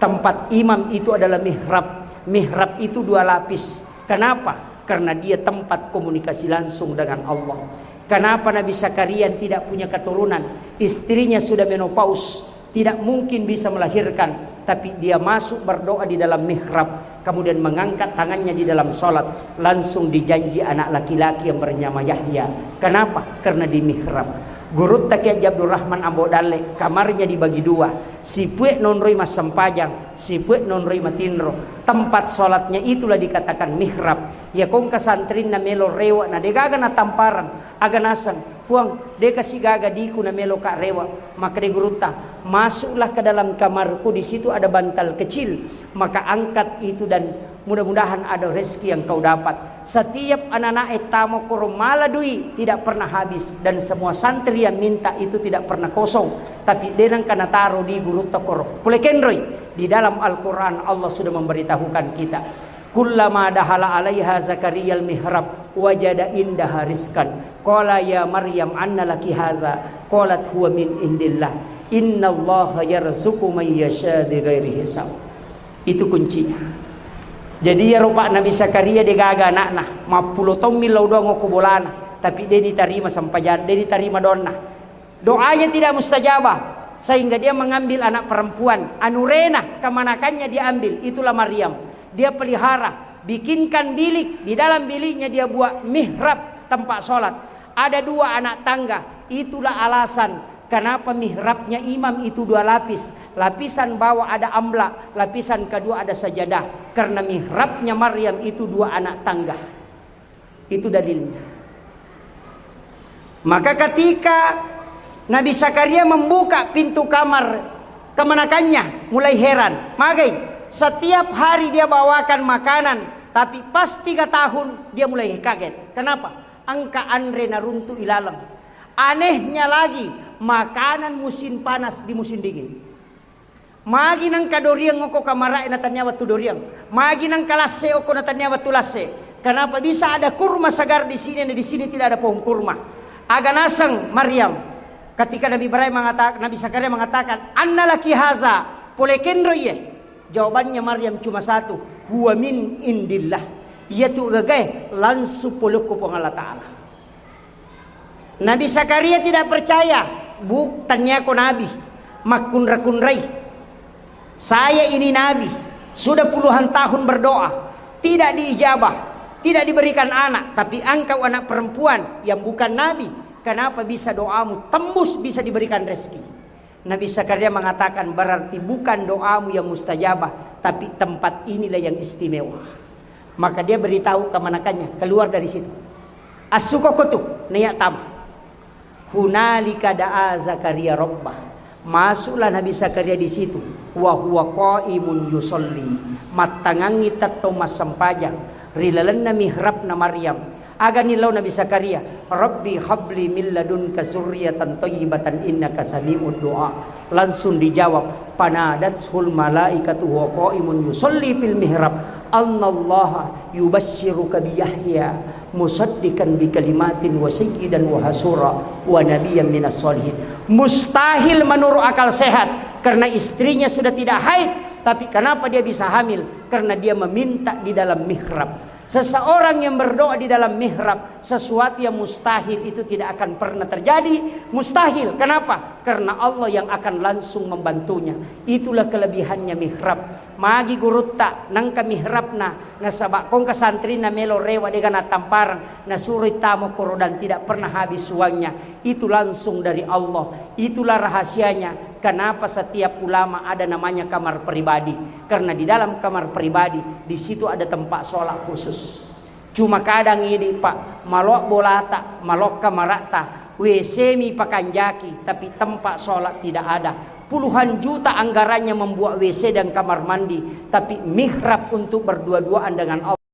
Tempat imam itu adalah mihrab. Mihrab itu 2 lapis. Kenapa? Karena dia tempat komunikasi langsung dengan Allah. Kenapa Nabi Zakaria tidak punya keturunan? Istrinya sudah menopause, tidak mungkin bisa melahirkan, tapi dia masuk berdoa di dalam mihrab, kemudian mengangkat tangannya di dalam sholat, langsung dijanji anak laki-laki yang bernama Yahya. Kenapa? Karena di mihrab. Gurut tak Haji Abdul Rahman Ambo Dalle, kamarnya dibagi dua. Si puek nonroi mas sempajang, si puek nonroi matinro. Tempat sholatnya itulah dikatakan mihrab. Ya kong kasantrin na melo rewa na degaga na tamparan, aganasan. Huang deka si gaga diku na melo ka rewa. Maka de guruta, masuklah ke dalam kamarku, di situ ada bantal kecil. Maka angkat itu dan mudah-mudahan ada rezeki yang kau dapat. Setiap anak-anak tamu koromala dui tidak pernah habis, dan semua santri yang minta itu tidak pernah kosong. Tapi denang kana taruh di guru tokor. Pulekendroi di dalam Al-Qur'an Allah sudah memberitahukan kita. Kullama dahala alaiha Zakaria al-mihrab wajada indaha rizqan. Qala ya Maryam anna laki hadza? Qalat huwa min indillah. Innallaha yarzuqu man yasha bighairi hisab. Itu kuncinya. Jadi ya rupa Nabi Zakaria dia gaga anak-anak 50 tahun milau doang kubolana, tapi dia diterima sampai dia diterima donna. Doanya tidak mustajabah sehingga dia mengambil anak perempuan Anurena, kemanakannya dia ambil, itulah Maryam. Dia pelihara, bikinkan bilik, di dalam biliknya dia buat mihrab tempat sholat. Ada 2 anak tangga, itulah alasan kenapa mihrabnya imam itu 2 lapis. Lapisan bawah ada amla, lapisan kedua ada sajadah. Karena mihrabnya Maryam itu 2 anak tangga. Itu dalilnya. Maka ketika Nabi Zakaria membuka pintu kamar kemanakannya, mulai heran. Magai, setiap hari dia bawakan makanan, tapi pas 3 tahun dia mulai kaget. Kenapa? Angka Andre naruntu ilalang. Anehnya lagi, makanan musim panas di musim dingin. Magi nang kadoriang oko kamarai natanya waktu doriang. Magi nang kalase oko natanya waktu lase. Kenapa bisa ada kurma segar di sini dan di sini tidak ada pohon kurma? Aganasang Maryam. Ketika Nabi Zakaria mengatakan, "Anna laki haza?" Polekendroye. Jawabannya Maryam cuma satu, "Huwa min indillah." Yaitu gagai lansu poluk ku Allah Ta'ala. Nabi Zakaria tidak percaya. Tanya ko Nabi, makunra-kunrai. Saya ini Nabi, sudah puluhan tahun berdoa, tidak diijabah, tidak diberikan anak, tapi engkau anak perempuan yang bukan Nabi. Kenapa bisa doamu tembus, bisa diberikan rezeki? Nabi Zakaria mengatakan, berarti bukan doamu yang mustajabah, tapi tempat inilah yang istimewa. Maka dia beritahu kemanakannya, keluar dari situ. As-sukokutu, niat tam. Hunalika da'a Zakaria rabbah. Masuklah Nabi Zakaria di situ. Wa huwa qaimun yusolli. Matangangi tatto masampajang. Rilalanna mihrabna Maryam. Aganilaw Nabi Zakaria, Rabbi habli min ladunka zurriyatan thayyibatan innaka sami'ud du'a. Langsung dijawab, panadatul malaikatu wa qaimun yusolli fil mihrab. Annallaha yubassyiruka bi Yahya musaddiqan bi kalimatin wa sayyidan wa hasura wa nabiyyan minas solihin. Mustahil menurut akal sehat, karena istrinya sudah tidak haid. Tapi kenapa dia bisa hamil? Karena dia meminta di dalam mihrab. Seseorang yang berdoa di dalam mihrab, sesuatu yang mustahil itu tidak akan pernah terjadi. Mustahil. Kenapa? Karena Allah yang akan langsung membantunya. Itulah kelebihannya mihrab. Magi gurutta nangka mihrabna nasabak kong kasantri na melo rewa dengan tamparan nasuri tamu korodan tidak pernah habis uangnya. Itu langsung dari Allah. Itulah rahasianya. Kenapa setiap ulama ada namanya kamar pribadi? Karena di dalam kamar pribadi di situ ada tempat sholat khusus. Cuma kadang ini Pak, malok bolata, malok kamarata, WC mi pakanjaki, tapi tempat sholat tidak ada. Puluhan juta anggarannya membuat WC dan kamar mandi, tapi mihrab untuk berdua-duaan dengan Allah.